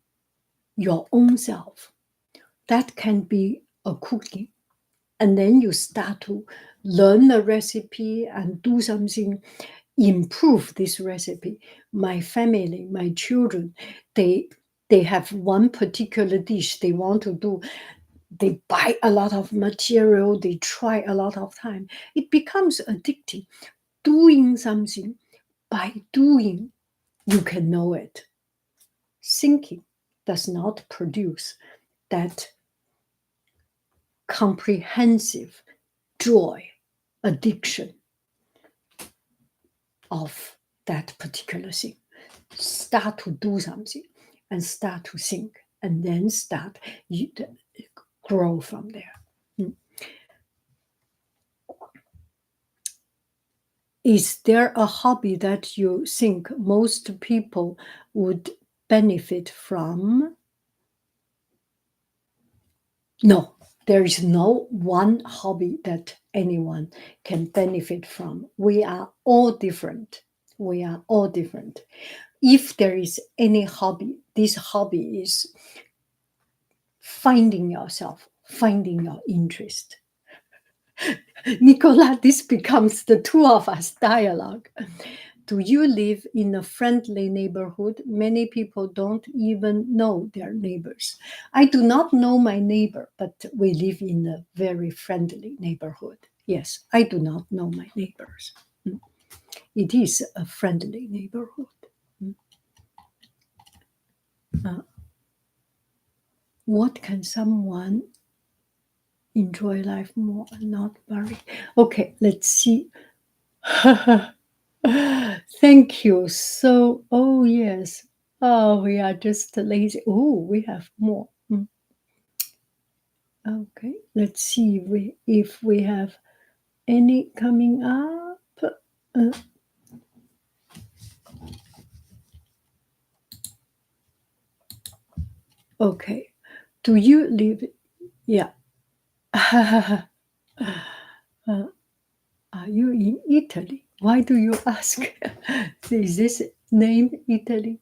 your own self. That can be a cooking. And then you start to learn the recipe and do something, improve this recipe. My family, my children, they have one particular dish they want to do. They buy a lot of material, they try a lot of time. It becomes addictive. Doing something, by doing, you can know it. Thinking does not produce that comprehensive joy, addiction of that particular thing. Start to do something and start to think, and then start you grow from there. Is there a hobby that you think most people would benefit from? No, there is no one hobby that anyone can benefit from. We are all different. We are all different. If there is any hobby, this hobby is finding yourself, finding your interest. Nicola, this becomes the two of us dialogue. Do you live in a friendly neighborhood? Many people don't even know their neighbors. I do not know my neighbor, but we live in a very friendly neighborhood. Yes, I do not know my neighbors. It is a friendly neighborhood. What can someone enjoy life more and not worry? Okay, let's see. Thank you. So, oh, yes. Oh, we are just lazy. Oh, we have more. Okay, let's see if we have any coming up. Uh, okay, do you live? Yeah. Are you in Italy? Why do you ask? Is this name Italy?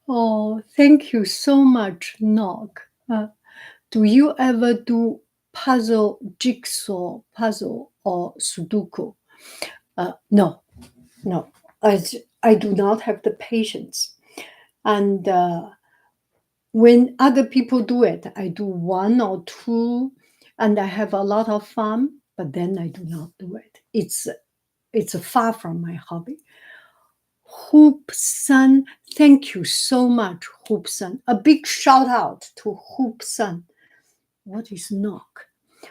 Oh, thank you so much, Nog. Do you ever do puzzle, jigsaw puzzle, or Sudoku? No, no. I do not have the patience. And when other people do it, I do one or two, and I have a lot of fun. But then I do not do it. It's far from my hobby. Hoop Sun, thank you so much, Hoop Sun. A big shout out to Hoop Sun. What is knock?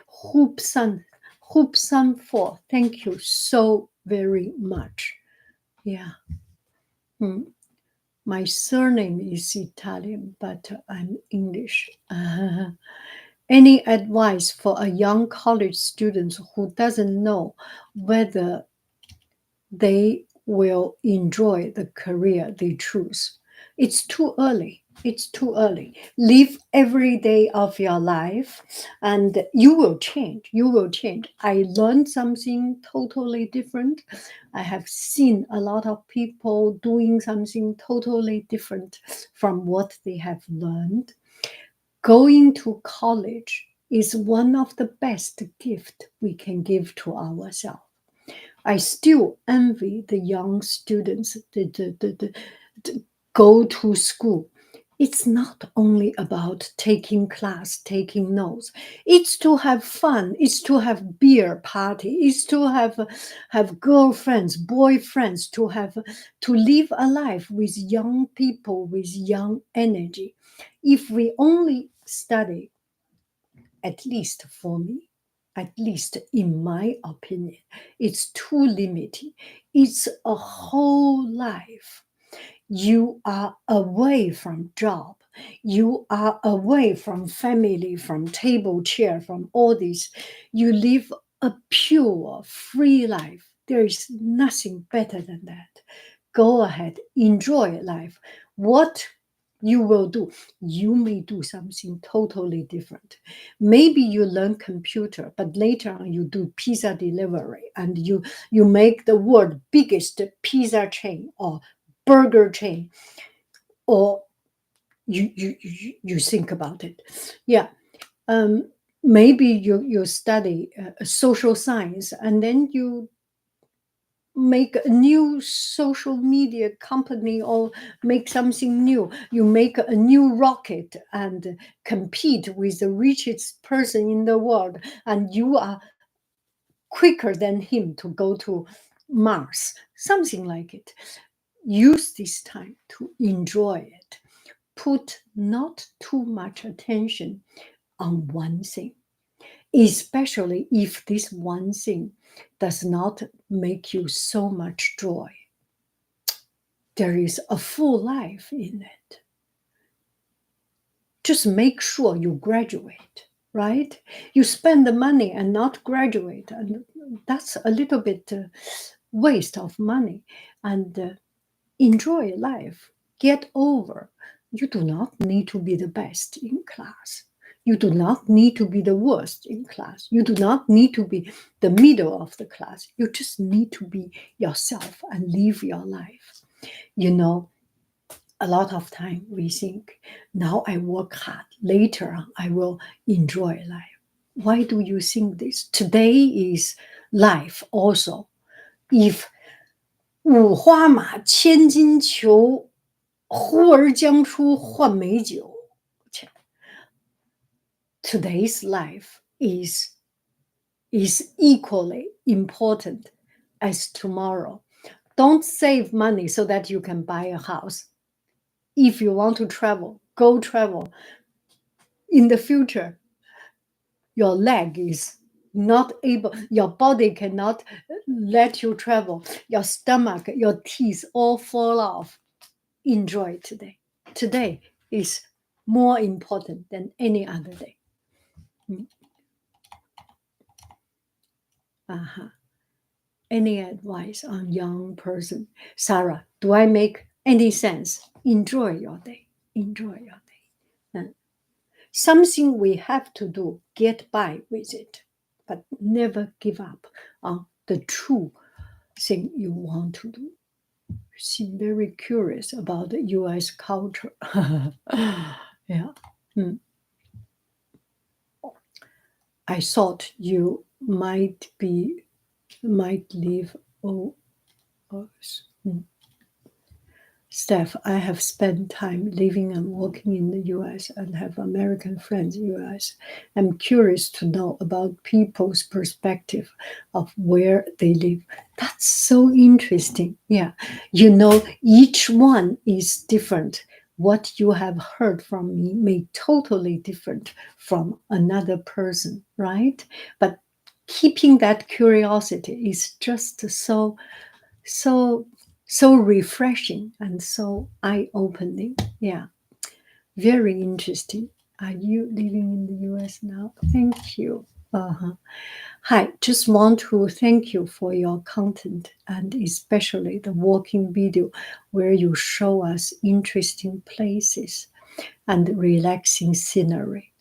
Hoop Sun, Hoop Sun 4. Thank you so very much. Yeah. My surname is Italian, but I'm English. Any advice for a young college student who doesn't know whether they will enjoy the career they choose. It's too early. It's too early. Live every day of your life and you will change. You will change. I learned something totally different. I have seen a lot of people doing something totally different from what they have learned. Going to college is one of the best gifts we can give to ourselves. I still envy the young students that go to school. It's not only about taking class, taking notes. It's to have fun. It's to have beer party. It's to have girlfriends, boyfriends. To live a life with young people with young energy. If we only study, at least for me, at least in my opinion, it's too limiting. It's a whole life. You are away from job. You are away from family, from table chair, from all this. You live a pure, free life. There is nothing better than that. Go ahead, enjoy life. What you will do, you may do something totally different. Maybe you learn computer, but later on you do pizza delivery and you make the world biggest pizza chain or burger chain, or you think about it. Yeah. Maybe you study social science and then you make a new social media company or make something new. You make a new rocket and compete with the richest person in the world, and you are quicker than him to go to Mars, something like it. Use this time to enjoy it. Put not too much attention on one thing, especially if this one thing does not make you so much joy. There is a full life in it. Just make sure you graduate, right? You spend the money and not graduate, and that's a little bit waste of money. And enjoy life. Get over. You do not need to be the best in class. You do not need to be the worst in class. You do not need to be the middle of the class. You just need to be yourself and live your life. You know, a lot of time we think, now I work hard, later I will enjoy life. Why do you think this? Today is life also. If 五花马，千金裘，呼儿将出换美酒. Today's life is equally important as tomorrow. Don't save money so that you can buy a house. If you want to travel, go travel. In the future, your leg is not able, your body cannot let you travel. Your stomach, your teeth all fall off. Enjoy today. Today is more important than any other day. Uh-huh. Any advice on young person? Sarah, do I make any sense? Enjoy your day. Enjoy your day. And something we have to do, get by with it, but never give up on the true thing you want to do. You seem very curious about the US culture. Yeah. I thought you might live. Oh, Steph, I have spent time living and working in the US and have American friends in the US. I'm curious to know about people's perspective of where they live. That's so interesting. Yeah. You know, each one is different. What you have heard from me may totally different from another person, right? But keeping that curiosity is just so refreshing and so eye-opening. Yeah, very interesting. Are you living in the US now? Thank you. Uh-huh. Hi, just want to thank you for your content and especially the walking video where you show us interesting places and relaxing scenery.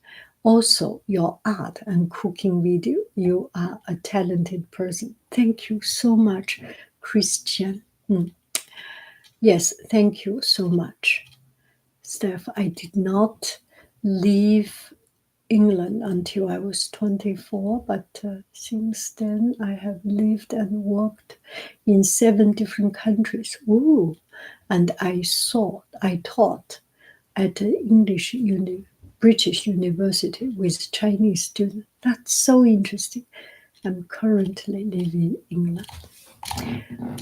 Also, your art and cooking video. You are a talented person. Thank you so much, Christian. Yes, thank you so much. Steph, I did not leave England until I was 24, but since then I have lived and worked in 7 different countries. Ooh, and I taught at British University with Chinese students. That's so interesting. I'm currently living in England.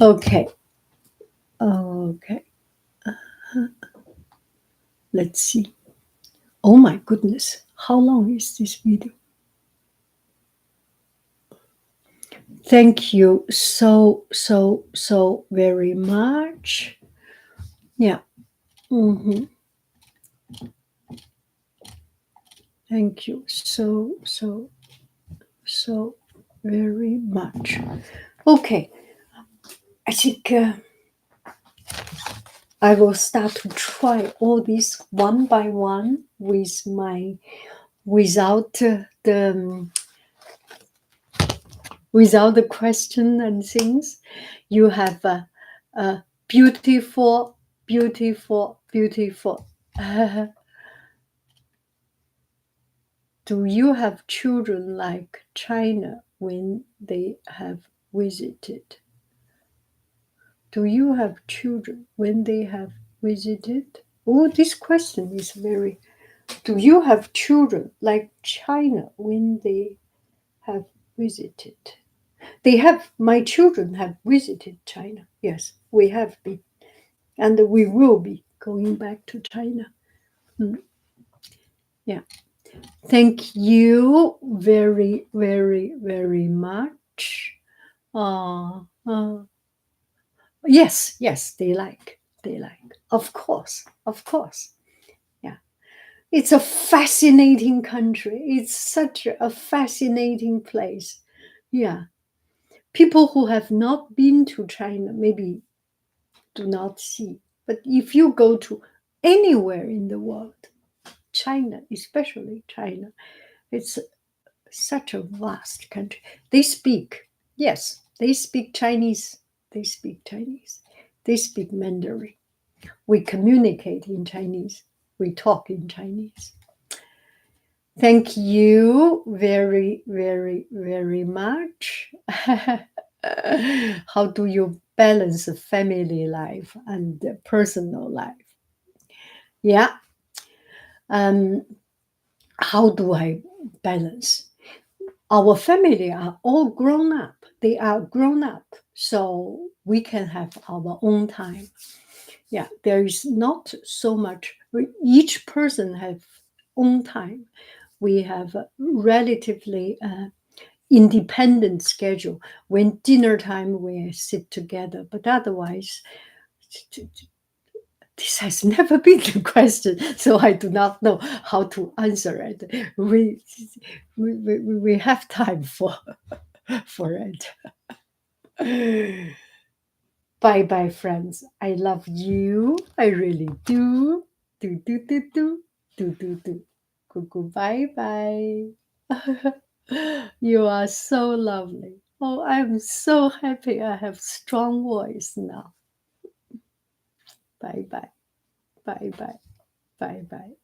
Okay, okay, let's see. Oh my goodness, how long is this video? Thank you so very much. Yeah. Thank you so very much. Okay, I think I will start to try all these one by one without without the question and things. You have a beautiful, beautiful, beautiful. Do you have children like China when they have visited? Do you have children when they have visited? Oh, this question is very. Do you have children like China when they have visited? They have, my children have visited China. Yes, we have been. And we will be going back to China. Yeah. Thank you very, very, very much. Uh, uh, yes, they like. They like. Of course, of course. Yeah. It's a fascinating country. It's such a fascinating place. Yeah. People who have not been to China maybe do not see. But if you go to anywhere in the world, China, especially China, it's such a vast country. They speak, yes, they speak Chinese. They speak Chinese. They speak Mandarin. We communicate in Chinese. We talk in Chinese. Thank you very, very, very much. How do you balance family life and personal life? Yeah. Um, how do I balance? Our family are all grown up. They are grown up, so we can have our own time. Yeah, there is not so much. Each person have own time. We have a relatively independent schedule. When dinner time, we sit together, but otherwise, this has never been the question, so I do not know how to answer it. We have time for it. Bye bye, friends. I love you. I really do. Do do do do do do do. Cuckoo, bye bye. You are so lovely. Oh, I'm so happy I have strong voice now. Bye bye. Bye bye. Bye bye.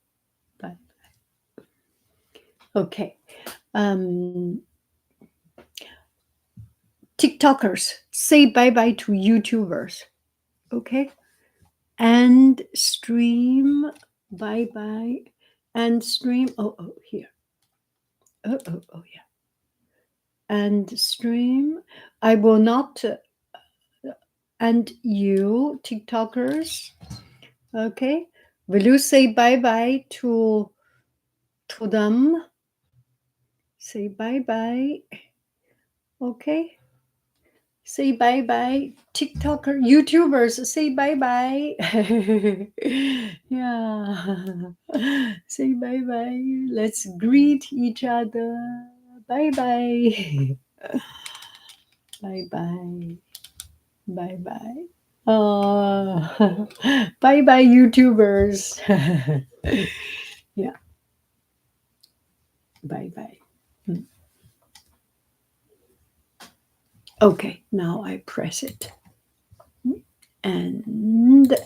Bye. Okay. Um, TikTokers, say bye bye to YouTubers. Okay. And stream. Bye bye. And stream. Oh, here. Oh, yeah. And stream. I will not. And you, TikTokers. Okay. Will you say bye bye to them? Say bye bye. Okay. Say bye bye. TikToker, YouTubers, say bye bye. Yeah. Say bye bye. Let's greet each other. Bye bye. Bye bye. Bye bye. Oh, bye bye, YouTubers. Yeah, bye bye. Okay, now I press it. And